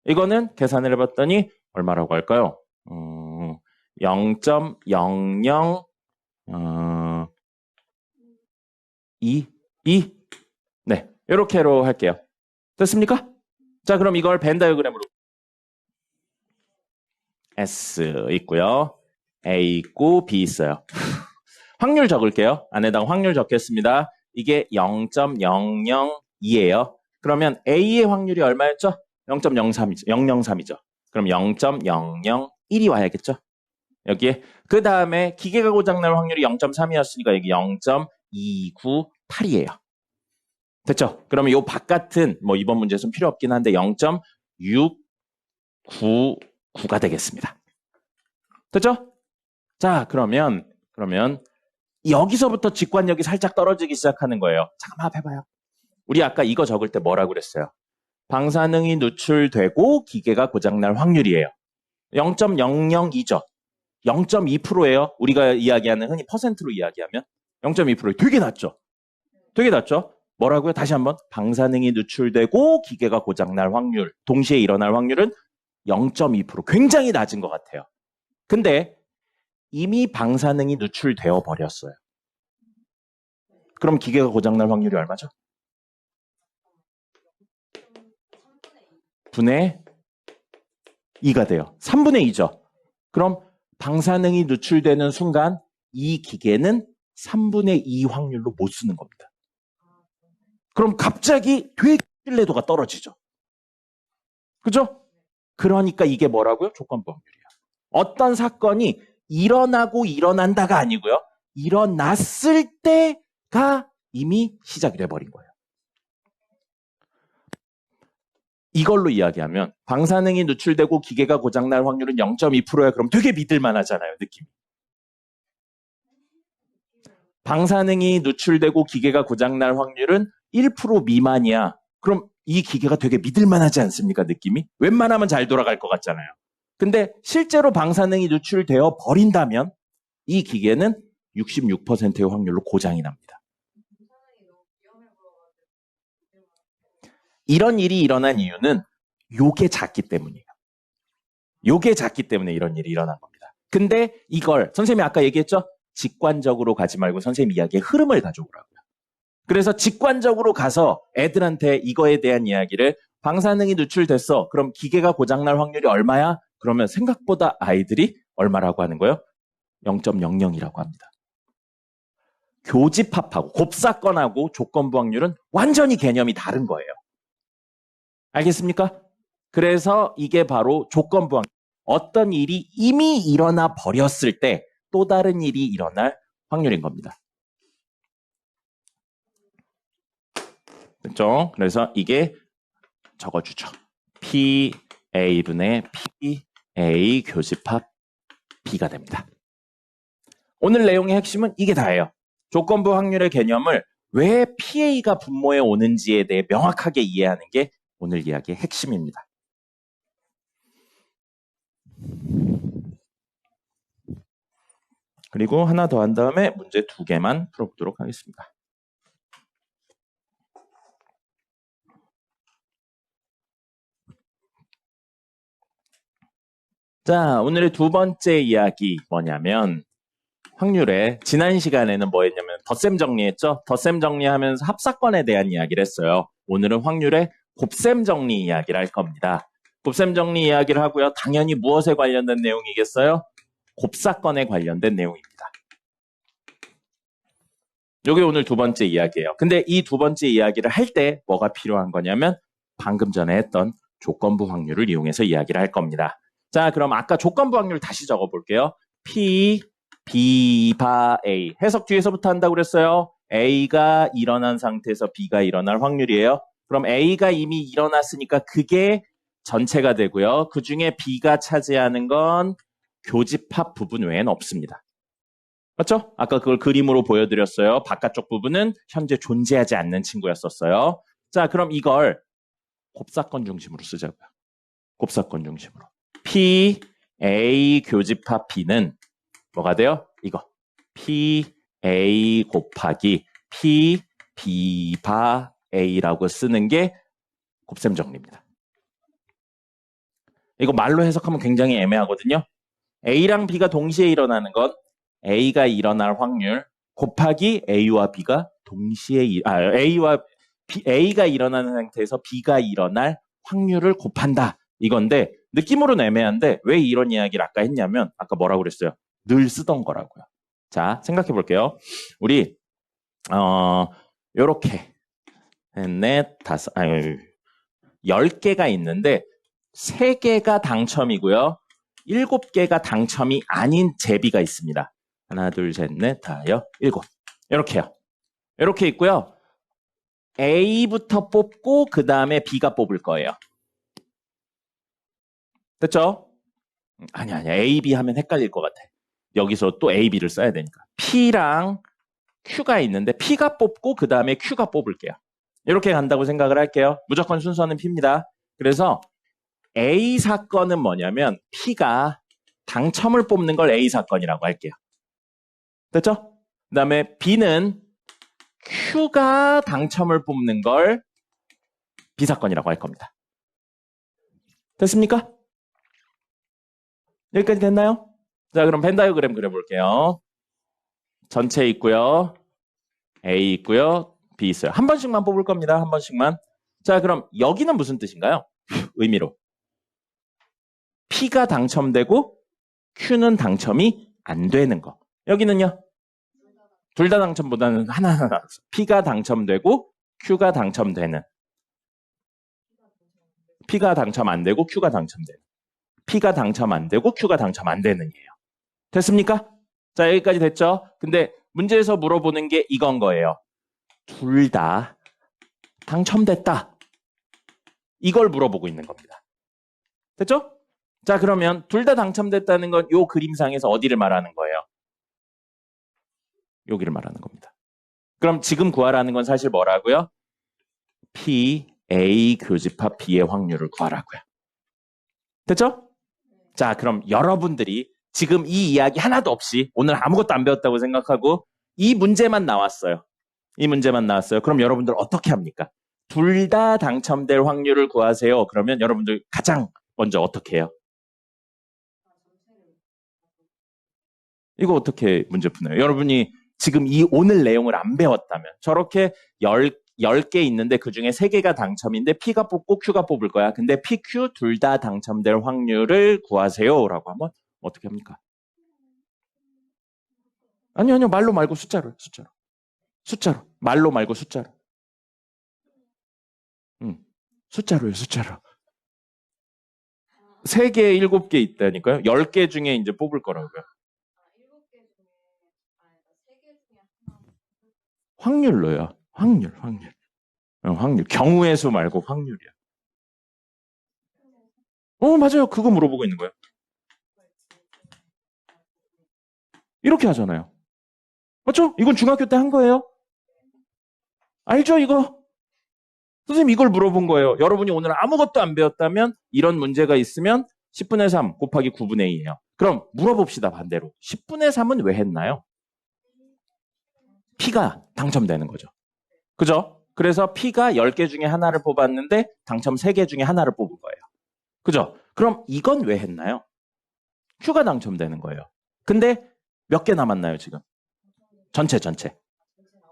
이거는 계산을 해봤더니 얼마라고 할까요? 0.00 2 네, 이렇게로 할게요. 됐습니까? 자, 그럼 이걸 벤 다이어그램으로 S 있고요. A 있고 B 있어요. 확률 적을게요. 안에다가 확률 적겠습니다. 이게 0.002예요. 그러면 A의 확률이 얼마였죠? 0.03이죠. 003이죠. 그럼 0.001이 와야겠죠? 여기에. 그 다음에 기계가 고장날 확률이 0.3이었으니까 여기 0.298이에요. 됐죠? 그러면 이 바깥은 이번 문제에서는 필요 없긴 한데 0.699가 되겠습니다. 됐죠? 자, 그러면 여기서부터 직관력이 살짝 떨어지기 시작하는 거예요. 잠깐만 해봐요. 우리 아까 이거 적을 때 뭐라고 그랬어요? 방사능이 누출되고 기계가 고장날 확률이에요. 0.002죠. 0.2%예요. 우리가 이야기하는 흔히 퍼센트로 이야기하면 0.2% 되게 낮죠. 되게 낮죠. 뭐라고요? 다시 한번. 방사능이 누출되고 기계가 고장날 확률, 동시에 일어날 확률은 0.2%. 굉장히 낮은 것 같아요. 근데 이미 방사능이 누출되어 버렸어요. 그럼 기계가 고장날 확률이 얼마죠? 분의 2가 돼요. 3분의 2죠. 그럼 방사능이 누출되는 순간 이 기계는 3분의 2 확률로 못 쓰는 겁니다. 그럼 갑자기 되게 신뢰도가 떨어지죠. 그죠? 그러니까 이게 뭐라고요? 조건부 확률이에요. 어떤 사건이 일어나고 일어난다가 아니고요. 일어났을 때가 이미 시작이 돼버린 거예요. 이걸로 이야기하면 방사능이 누출되고 기계가 고장날 확률은 0.2%야. 그럼 되게 믿을만 하잖아요. 느낌이. 방사능이 누출되고 기계가 고장날 확률은 1% 미만이야. 그럼 이 기계가 되게 믿을만하지 않습니까? 느낌이? 웬만하면 잘 돌아갈 것 같잖아요. 근데 실제로 방사능이 누출되어 버린다면 이 기계는 66%의 확률로 고장이 납니다. 이런 일이 일어난 이유는 요게 작기 때문이에요. 요게 작기 때문에 이런 일이 일어난 겁니다. 근데 이걸 선생님이 아까 얘기했죠? 직관적으로 가지 말고 선생님 이야기의 흐름을 가져오라고요. 그래서 직관적으로 가서 애들한테 이거에 대한 이야기를 방사능이 누출됐어. 그럼 기계가 고장날 확률이 얼마야? 그러면 생각보다 아이들이 얼마라고 하는 거예요? 0.00이라고 합니다. 교집합하고 곱사건하고 조건부 확률은 완전히 개념이 다른 거예요. 알겠습니까? 그래서 이게 바로 조건부 확률. 어떤 일이 이미 일어나 버렸을 때 또 다른 일이 일어날 확률인 겁니다. 됐죠? 그래서 이게 적어주죠. PA분의 PA 교집합 B가 됩니다. 오늘 내용의 핵심은 이게 다예요. 조건부 확률의 개념을 왜 PA가 분모에 오는지에 대해 명확하게 이해하는 게 오늘 이야기의 핵심입니다. 그리고 하나 더 한 다음에 문제 2개만 풀어보도록 하겠습니다. 자, 오늘의 2번째 이야기 뭐냐면 확률에 지난 시간에는 뭐 했냐면 덧셈 정리했죠? 덧셈 정리하면서 합사건에 대한 이야기를 했어요. 오늘은 확률의 곱셈 정리 이야기를 할 겁니다. 곱셈 정리 이야기를 하고요. 당연히 무엇에 관련된 내용이겠어요? 곱사건에 관련된 내용입니다. 이게 오늘 2번째 이야기예요. 근데 이 2번째 이야기를 할 때 뭐가 필요한 거냐면 방금 전에 했던 조건부 확률을 이용해서 이야기를 할 겁니다. 자, 그럼 아까 조건부 확률 다시 적어볼게요. P, B, 바, A. 해석 뒤에서부터 한다고 그랬어요. A가 일어난 상태에서 B가 일어날 확률이에요. 그럼 A가 이미 일어났으니까 그게 전체가 되고요. 그 중에 B가 차지하는 건 교집합 부분 외엔 없습니다. 맞죠? 아까 그걸 그림으로 보여드렸어요. 바깥쪽 부분은 현재 존재하지 않는 친구였었어요. 자, 그럼 이걸 곱사건 중심으로 쓰자고요. 곱사건 중심으로. P, A 교집합 B는 뭐가 돼요? 이거. P, A 곱하기 P, B 바 A라고 쓰는 게 곱셈 정리입니다. 이거 말로 해석하면 굉장히 애매하거든요. A랑 B가 동시에 일어나는 건 A가 일어날 확률 곱하기 A와 B가 동시에 A가 일어나는 상태에서 B가 일어날 확률을 곱한다. 이건데 느낌으로는 애매한데 왜 이런 이야기를 아까 했냐면 아까 뭐라고 그랬어요? 늘 쓰던 거라고요. 자, 생각해 볼게요. 우리 요렇게 넷, 다섯, 10개가 있는데 3개가 당첨이고요. 7개가 당첨이 아닌 제비가 있습니다. 하나, 둘, 셋, 넷, 다, 여, 7. 이렇게요. 이렇게 있고요. A부터 뽑고 그 다음에 B가 뽑을 거예요. 됐죠? 아니야. A, B 하면 헷갈릴 것 같아. 여기서 또 A, B를 써야 되니까. P랑 Q가 있는데 P가 뽑고 그 다음에 Q가 뽑을게요. 이렇게 간다고 생각을 할게요. 무조건 순서는 P입니다. 그래서 A 사건은 뭐냐면 P가 당첨을 뽑는 걸 A 사건이라고 할게요. 됐죠? 그 다음에 B는 Q가 당첨을 뽑는 걸 B 사건이라고 할 겁니다. 됐습니까? 여기까지 됐나요? 자, 그럼 벤 다이어그램 그려볼게요. 전체 있고요. A 있고요. B 있어요. 한 번씩만 뽑을 겁니다. 한 번씩만. 자, 그럼 여기는 무슨 뜻인가요? 의미로. P가 당첨되고 Q는 당첨이 안 되는 거. 여기는요? 둘 다 당첨보다는 하나하나. P가 당첨되고 Q가 당첨되는. P가 당첨 안 되고 Q가 당첨되는. P가 당첨 안 되고 Q가 당첨 안 되는이에요. 됐습니까? 자, 여기까지 됐죠? 근데 문제에서 물어보는 게 이건 거예요. 둘 다 당첨됐다. 이걸 물어보고 있는 겁니다. 됐죠? 자, 그러면 둘 다 당첨됐다는 건 이 그림상에서 어디를 말하는 거예요? 여기를 말하는 겁니다. 그럼 지금 구하라는 건 사실 뭐라고요? P, A 교집합 B의 확률을 구하라고요. 됐죠? 자, 그럼 여러분들이 지금 이 이야기 하나도 없이 오늘 아무것도 안 배웠다고 생각하고 이 문제만 나왔어요. 이 문제만 나왔어요. 그럼 여러분들 어떻게 합니까? 둘 다 당첨될 확률을 구하세요. 그러면 여러분들 가장 먼저 어떻게 해요? 이거 어떻게 문제 푸나요? 여러분이 지금 이 오늘 내용을 안 배웠다면 저렇게 10개 있는데 그중에 3개가 당첨인데 P가 뽑고 Q가 뽑을 거야. 근데 P, Q 둘 다 당첨될 확률을 구하세요. 라고 하면 어떻게 합니까? 아니요. 말로 말고 숫자로. 말로 말고 숫자로. 숫자로요. 3개, 7개 있다니까요. 10개 중에 이제 뽑을 거라고요. 확률로요. 확률. 경우의 수 말고 확률이야. 맞아요. 그거 물어보고 있는 거예요. 이렇게 하잖아요. 맞죠? 이건 중학교 때 한 거예요. 알죠, 이거? 선생님 이걸 물어본 거예요. 여러분이 오늘 아무것도 안 배웠다면 이런 문제가 있으면 10분의 3 곱하기 9분의 2예요. 그럼 물어봅시다, 반대로. 10분의 3은 왜 했나요? P가 당첨되는 거죠. 그죠? 그래서 P가 10개 중에 하나를 뽑았는데 당첨 3개 중에 하나를 뽑은 거예요. 그죠? 그럼 이건 왜 했나요? Q가 당첨되는 거예요. 근데 몇 개 남았나요, 지금? 전체.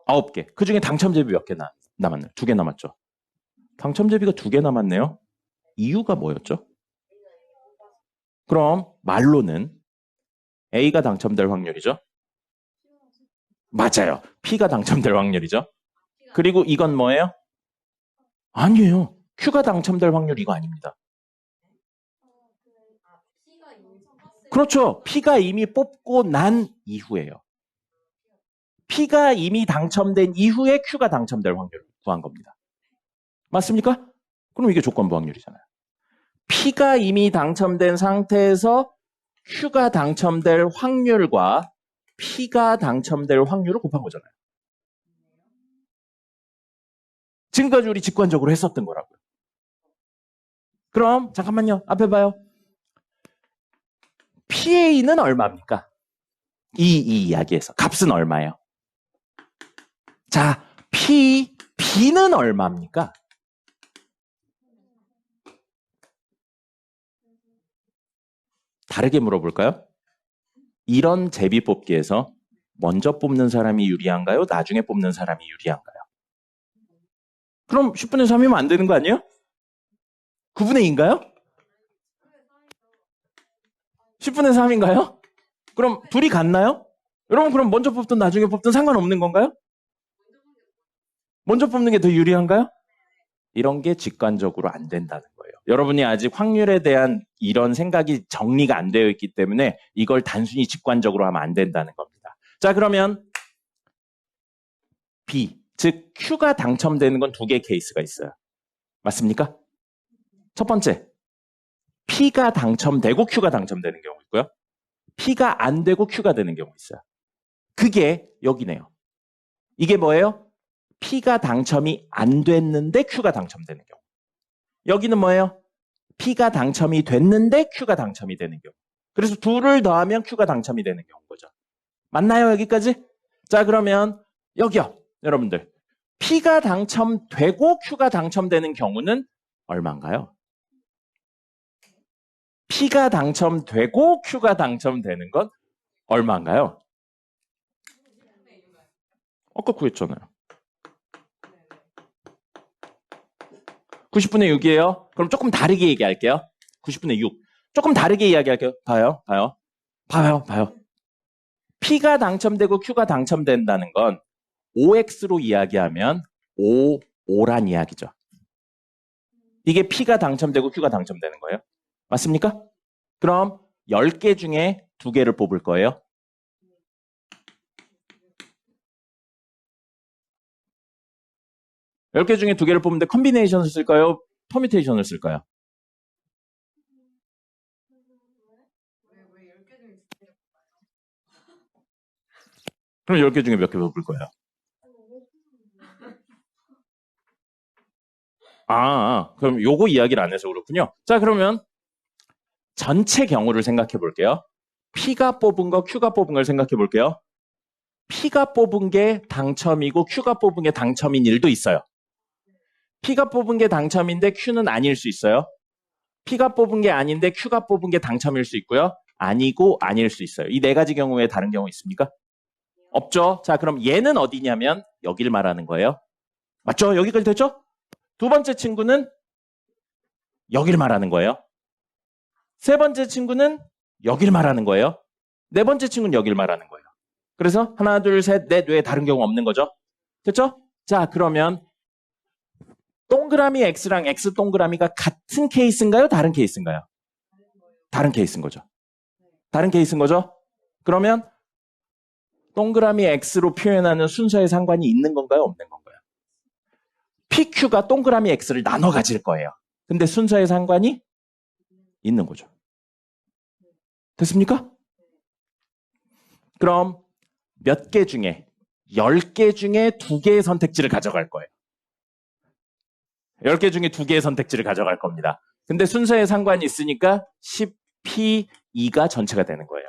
9개. 그 중에 당첨제비 몇 개 남았나요? 2개 남았죠. 당첨제비가 2개 남았네요. 이유가 뭐였죠? 그럼 말로는 A가 당첨될 확률이죠. 맞아요. P가 당첨될 확률이죠. 그리고 이건 뭐예요? 아니에요. Q가 당첨될 확률 이거 아닙니다. 그렇죠. P가 이미 뽑고 난 이후에요. P가 이미 당첨된 이후에 Q가 당첨될 확률을 구한 겁니다. 맞습니까? 그럼 이게 조건부 확률이잖아요. P가 이미 당첨된 상태에서 Q가 당첨될 확률과 P가 당첨될 확률을 곱한 거잖아요. 지금까지 우리 직관적으로 했었던 거라고요. 그럼 잠깐만요. 앞에 봐요. PA는 얼마입니까? 이 이야기에서 값은 얼마예요? 자, B는 얼마입니까? 다르게 물어볼까요? 이런 제비 뽑기에서 먼저 뽑는 사람이 유리한가요? 나중에 뽑는 사람이 유리한가요? 그럼 10분의 3이면 안 되는 거 아니에요? 9분의 2인가요? 10분의 3인가요? 그럼 둘이 같나요? 여러분 그럼 먼저 뽑든 나중에 뽑든 상관없는 건가요? 먼저 뽑는 게 더 유리한가요? 이런 게 직관적으로 안 된다는 거예요. 여러분이 아직 확률에 대한 이런 생각이 정리가 안 되어 있기 때문에 이걸 단순히 직관적으로 하면 안 된다는 겁니다. 자, 그러면 B, 즉 Q가 당첨되는 건 2개의 케이스가 있어요. 맞습니까? 첫 번째, P가 당첨되고 Q가 당첨되는 경우 있고요. P가 안 되고 Q가 되는 경우 있어요. 그게 여기네요. 이게 뭐예요? P가 당첨이 안 됐는데 Q가 당첨되는 경우. 여기는 뭐예요? P가 당첨이 됐는데 Q가 당첨이 되는 경우. 그래서 둘을 더하면 Q가 당첨이 되는 경우인 거죠. 맞나요, 여기까지? 자, 그러면 여기요. 여러분들. P가 당첨되고 Q가 당첨되는 경우는 얼마인가요? P가 당첨되고 Q가 당첨되는 건 얼마인가요? 아까 구했잖아요. 90분의 6이에요. 그럼 조금 다르게 얘기할게요. 90분의 6. 조금 다르게 이야기할게요. 봐요. P가 당첨되고 Q가 당첨된다는 건 OX로 이야기하면 5란 이야기죠. 이게 P가 당첨되고 Q가 당첨되는 거예요. 맞습니까? 그럼 10개 중에 2개를 뽑을 거예요. 열 개 중에 2개를 뽑는데 컨비네이션을 쓸까요? 퍼뮤테이션을 쓸까요? 그럼 10개 중에 몇 개 뽑을 거예요? 그럼 요거 이야기를 안 해서 그렇군요. 자, 그러면 전체 경우를 생각해 볼게요. P가 뽑은 거, Q가 뽑은 걸 생각해 볼게요. P가 뽑은 게 당첨이고 Q가 뽑은 게 당첨인 일도 있어요. P가 뽑은 게 당첨인데 Q는 아닐 수 있어요. P가 뽑은 게 아닌데 Q가 뽑은 게 당첨일 수 있고요. 아니고 아닐 수 있어요. 이 네 가지 경우에 다른 경우 있습니까? 없죠. 자, 그럼 얘는 어디냐면 여길 말하는 거예요. 맞죠? 여기까지 됐죠? 두 번째 친구는 여길 말하는 거예요. 세 번째 친구는 여길 말하는 거예요. 네 번째 친구는 여길 말하는 거예요. 그래서 하나, 둘, 셋, 넷 외에 다른 경우 없는 거죠. 됐죠? 자, 그러면 동그라미 X랑 X 동그라미가 같은 케이스인가요? 다른 케이스인가요? 다른 케이스인 거죠. 다른 케이스인 거죠? 그러면 동그라미 X로 표현하는 순서에 상관이 있는 건가요? 없는 건가요? PQ가 동그라미 X를 나눠 가질 거예요. 근데 순서에 상관이 있는 거죠. 됐습니까? 그럼 몇 개 중에 10개 중에 2개의 선택지를 가져갈 거예요. 10개 중에 2개의 선택지를 가져갈 겁니다. 근데 순서에 상관이 있으니까 10P2가 전체가 되는 거예요.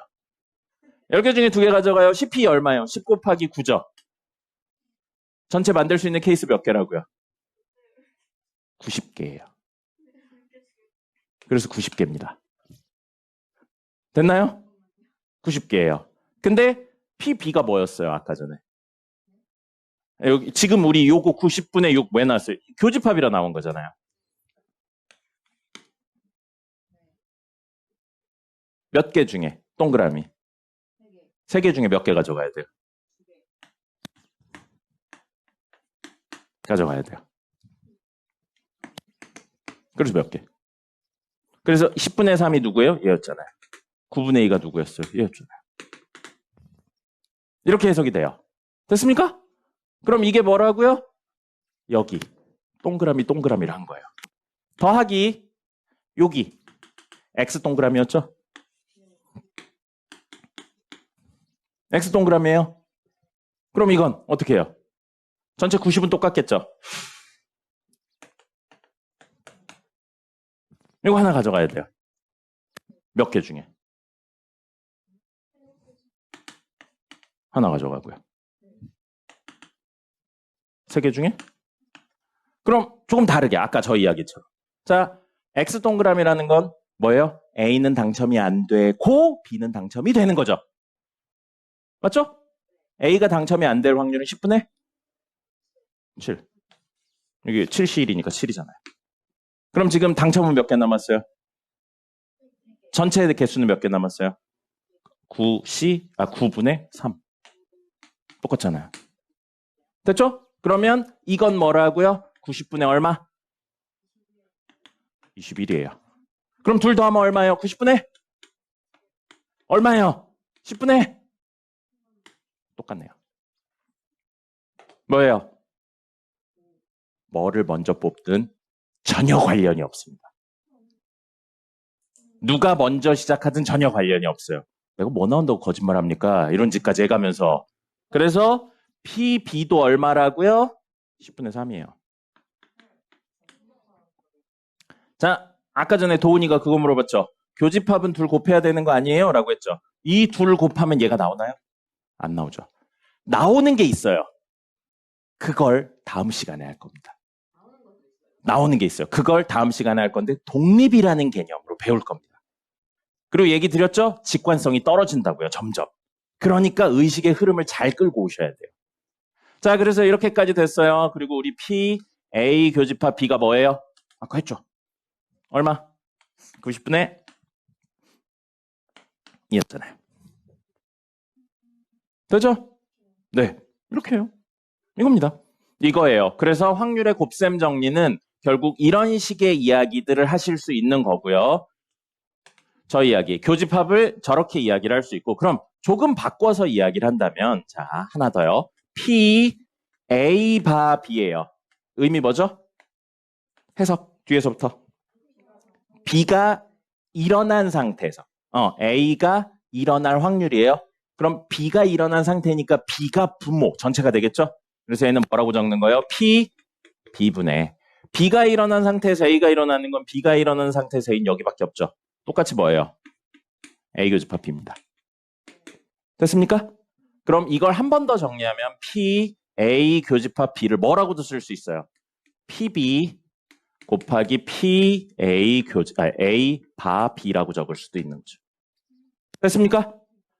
10개 중에 2개 가져가요. 10P 얼마예요? 10 곱하기 9죠. 전체 만들 수 있는 케이스 몇 개라고요? 90개예요. 그래서 90개입니다. 됐나요? 90개예요. 근데 PB가 뭐였어요? 아까 전에. 여기 지금 우리 요거 90분의 6 왜 나왔어요? 교집합이라 나온 거잖아요. 몇 개 중에 동그라미 3개 중에 몇 개 가져가야 돼요? 가져가야 돼요. 그래서 몇 개? 그래서 10분의 3이 누구예요? 얘였잖아요. 9분의 2가 누구였어요? 얘였잖아요. 이렇게 해석이 돼요. 됐습니까? 그럼 이게 뭐라고요? 여기 동그라미 동그라미를 한 거예요. 더하기 여기 X 동그라미였죠? X 동그라미예요. 그럼 이건 어떻게 해요? 전체 90은 똑같겠죠? 이거 하나 가져가야 돼요. 몇 개 중에? 하나 가져가고요. 3개 중에? 그럼 조금 다르게 아까 저 이야기처럼. 자, X 동그라미라는 건 뭐예요? A는 당첨이 안 되고 B는 당첨이 되는 거죠. 맞죠? A가 당첨이 안 될 확률은 10분의 7. 여기 7C1이니까 7이잖아요. 그럼 지금 당첨은 몇 개 남았어요? 전체의 개수는 몇 개 남았어요? 9분의 3. 똑같잖아요. 됐죠? 그러면 이건 뭐라고요? 90분의 얼마? 21이에요. 그럼 둘 더하면 얼마예요? 90분의? 얼마예요? 10분의? 똑같네요. 뭐예요? 뭐를 먼저 뽑든 전혀 관련이 없습니다. 누가 먼저 시작하든 전혀 관련이 없어요. 내가 뭐 나온다고 거짓말합니까? 이런 짓까지 해가면서. 그래서 PB도 얼마라고요? 10분의 3이에요. 자, 아까 전에 도훈이가 그거 물어봤죠. 교집합은 둘 곱해야 되는 거 아니에요? 라고 했죠. 이 둘 곱하면 얘가 나오나요? 안 나오죠. 나오는 게 있어요. 그걸 다음 시간에 할 겁니다. 나오는 게 있어요. 그걸 다음 시간에 할 건데 독립이라는 개념으로 배울 겁니다. 그리고 얘기 드렸죠? 직관성이 떨어진다고요. 점점. 그러니까 의식의 흐름을 잘 끌고 오셔야 돼요. 자, 그래서 이렇게까지 됐어요. 그리고 우리 P, A 교집합 B가 뭐예요? 아까 했죠? 얼마? 90분의 2였잖아요. 되죠? 네. 이렇게 해요. 이겁니다. 이거예요. 그래서 확률의 곱셈 정리는 결국 이런 식의 이야기들을 하실 수 있는 거고요. 저 이야기, 교집합을 저렇게 이야기를 할 수 있고, 그럼 조금 바꿔서 이야기를 한다면, 자, 하나 더요. P, A 바 B예요. 의미 뭐죠? 해석 뒤에서부터. B가 일어난 상태에서, A가 일어날 확률이에요. 그럼 B가 일어난 상태니까 B가 분모 전체가 되겠죠? 그래서 얘는 뭐라고 적는 거예요? P, B분의 B가 일어난 상태에서 A가 일어나는 건 B가 일어난 상태에서 A는 여기밖에 없죠. 똑같이 뭐예요? A 교집합 B입니다. 됐습니까? 그럼 이걸 한 번 더 정리하면 P, A 교집합 B를 뭐라고도 쓸 수 있어요? PB 곱하기 P, A A 바 B라고 적을 수도 있는 거죠. 됐습니까?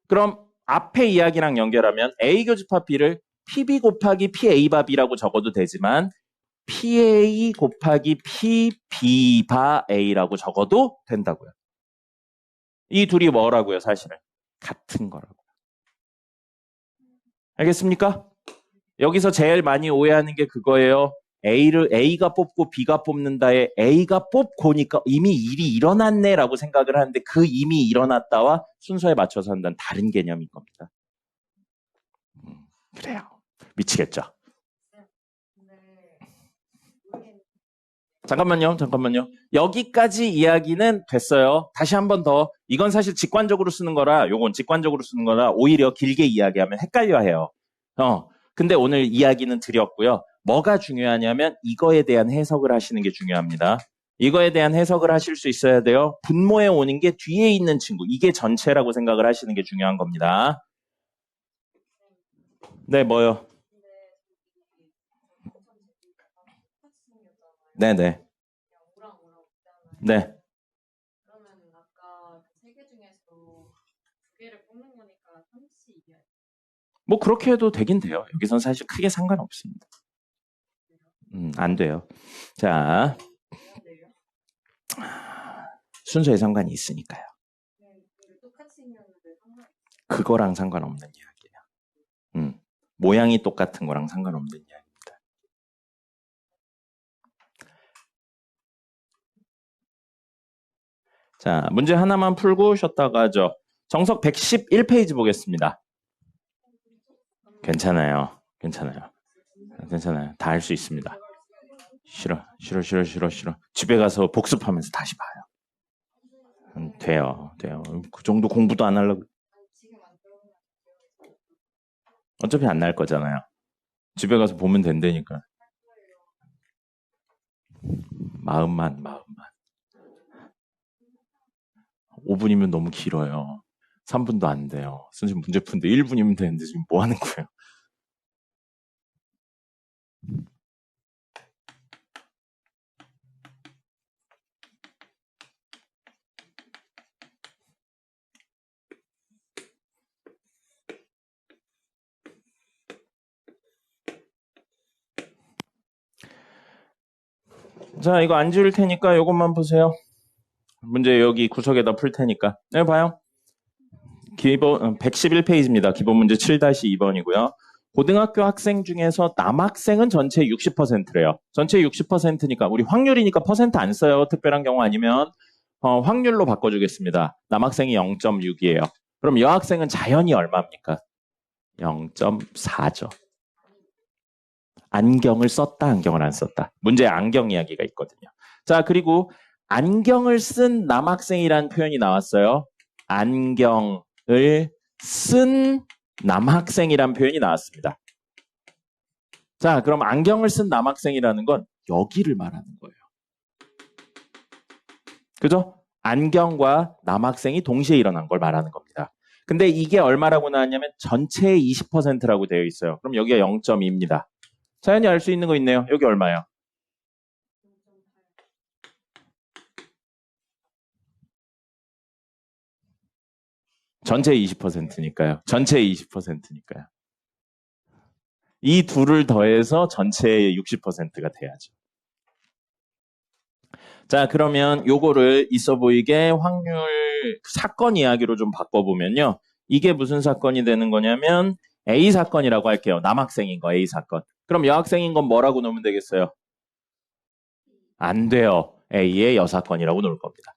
그럼 앞에 이야기랑 연결하면 A 교집합 B를 PB 곱하기 PA 바 B라고 적어도 되지만 PA 곱하기 PB 바 A라고 적어도 된다고요. 이 둘이 뭐라고요, 사실은? 같은 거라고요. 알겠습니까? 여기서 제일 많이 오해하는 게 그거예요. A가 뽑고 B가 뽑는다에 A가 뽑고니까 이미 일이 일어났네라고 생각을 하는데 그 이미 일어났다와 순서에 맞춰서 한다는 다른 개념인 겁니다. 그래요. 미치겠죠? 잠깐만요. 여기까지 이야기는 됐어요. 다시 한 번 더. 이건 사실 직관적으로 쓰는 거라, 요건 직관적으로 쓰는 거라 오히려 길게 이야기하면 헷갈려 해요. 근데 오늘 이야기는 드렸고요. 뭐가 중요하냐면 이거에 대한 해석을 하시는 게 중요합니다. 이거에 대한 해석을 하실 수 있어야 돼요. 분모에 오는 게 뒤에 있는 친구, 이게 전체라고 생각을 하시는 게 중요한 겁니다. 네, 뭐요? 네네. 네. 그러면 아까 세 개 중에서 두 개를 뽑는 거니까 32. 뭐 그렇게 해도 되긴 돼요. 여기선 사실 크게 상관없습니다. 안 돼요. 자, 순서에 상관이 있으니까요. 그거랑 상관없는 이야기예요. 모양이 똑같은 거랑 상관없는 이야기입니다. 자, 문제 하나만 풀고 쉬었다가 하죠. 정석 111페이지 보겠습니다. 괜찮아요. 다 할 수 있습니다. 싫어. 집에 가서 복습하면서 다시 봐요. 돼요. 그 정도 공부도 안 하려고. 어차피 안 날 거잖아요. 집에 가서 보면 된다니까. 마음만. 5분이면 너무 길어요. 3분도 안 돼요. 선생님 문제 푸는데 1분이면 되는데 지금 뭐 하는 거예요? 자, 이거 안 지울 테니까 이것만 보세요. 문제 여기 구석에다 풀 테니까. 네, 봐요. 기본 111페이지입니다. 기본 문제 7-2번이고요. 고등학교 학생 중에서 남학생은 전체 60%래요. 전체 60%니까 우리 확률이니까 퍼센트 안 써요. 특별한 경우 아니면 확률로 바꿔주겠습니다. 남학생이 0.6이에요. 그럼 여학생은 자연히 얼마입니까? 0.4죠. 안경을 썼다, 안경을 안 썼다. 문제에 안경 이야기가 있거든요. 자, 그리고 안경을 쓴 남학생이라는 표현이 나왔어요. 안경을 쓴 남학생이라는 표현이 나왔습니다. 자, 그럼 안경을 쓴 남학생이라는 건 여기를 말하는 거예요. 그죠? 안경과 남학생이 동시에 일어난 걸 말하는 겁니다. 근데 이게 얼마라고 나왔냐면 전체의 20%라고 되어 있어요. 그럼 여기가 0.2입니다. 자연히 알 수 있는 거 있네요. 여기 얼마예요? 전체의 20%니까요. 전체의 20%니까요. 이 둘을 더해서 전체의 60%가 돼야죠. 자, 그러면 요거를 있어 보이게 확률 사건 이야기로 좀 바꿔보면요. 이게 무슨 사건이 되는 거냐면 A 사건이라고 할게요. 남학생인 거 A 사건. 그럼 여학생인 건 뭐라고 놓으면 되겠어요? 안 돼요. A의 여사건이라고 놓을 겁니다.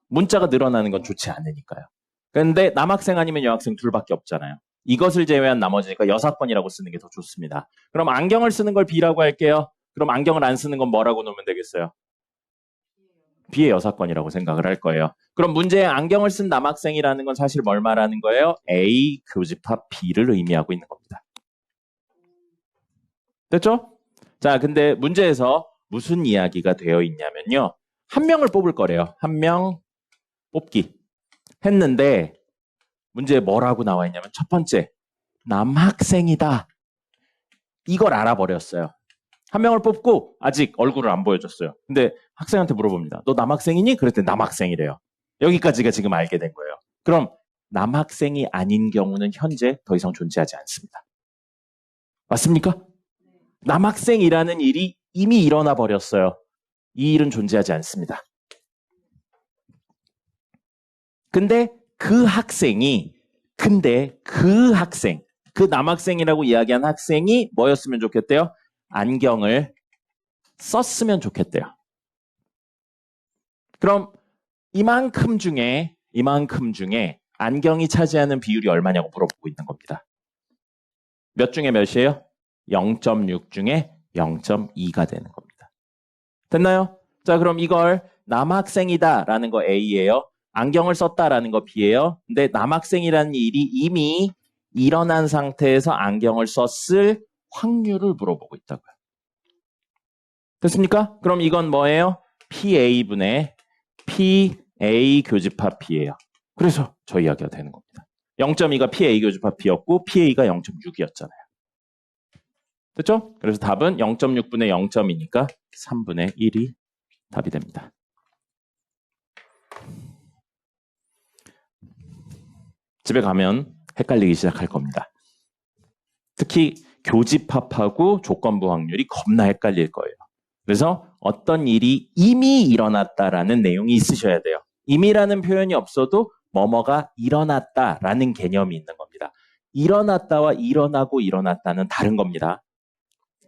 문자가 늘어나는 건 좋지 않으니까요. 근데 남학생 아니면 여학생 둘밖에 없잖아요. 이것을 제외한 나머지니까 여사건이라고 쓰는 게 더 좋습니다. 그럼 안경을 쓰는 걸 B라고 할게요. 그럼 안경을 안 쓰는 건 뭐라고 놓으면 되겠어요? B의 여사건이라고 생각을 할 거예요. 그럼 문제에 안경을 쓴 남학생이라는 건 사실 뭘 말하는 거예요? A 교집합 B를 의미하고 있는 겁니다. 됐죠? 자, 근데 문제에서 무슨 이야기가 되어 있냐면요. 한 명을 뽑을 거래요. 한 명 뽑기 했는데 문제에 뭐라고 나와 있냐면 첫 번째, 남학생이다. 이걸 알아버렸어요. 한 명을 뽑고 아직 얼굴을 안 보여줬어요. 근데 학생한테 물어봅니다. 너 남학생이니? 그랬더니 남학생이래요. 여기까지가 지금 알게 된 거예요. 그럼 남학생이 아닌 경우는 현재 더 이상 존재하지 않습니다. 맞습니까? 남학생이라는 일이 이미 일어나 버렸어요. 이 일은 존재하지 않습니다. 근데 그 남학생이라고 이야기한 학생이 뭐였으면 좋겠대요? 안경을 썼으면 좋겠대요. 그럼 이만큼 중에 안경이 차지하는 비율이 얼마냐고 물어보고 있는 겁니다. 몇 중에 몇이에요? 0.6 중에 0.2가 되는 겁니다. 됐나요? 자, 그럼 이걸 남학생이다라는 거 A예요. 안경을 썼다라는 거 B예요. 근데 남학생이라는 일이 이미 일어난 상태에서 안경을 썼을 확률을 물어보고 있다고요. 됐습니까? 그럼 이건 뭐예요? PA분의 PA 교집합 B예요. 그래서 저 이야기가 되는 겁니다. 0.2가 PA 교집합 B였고 PA가 0.6이었잖아요. 됐죠? 그래서 답은 0.6분의 0.2니까 3분의 1이 답이 됩니다. 집에 가면 헷갈리기 시작할 겁니다. 특히 교집합하고 조건부 확률이 겁나 헷갈릴 거예요. 그래서 어떤 일이 이미 일어났다라는 내용이 있으셔야 돼요. 이미라는 표현이 없어도 뭐뭐가 일어났다라는 개념이 있는 겁니다. 일어났다와 일어나고 일어났다는 다른 겁니다.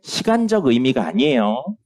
시간적 의미가 아니에요.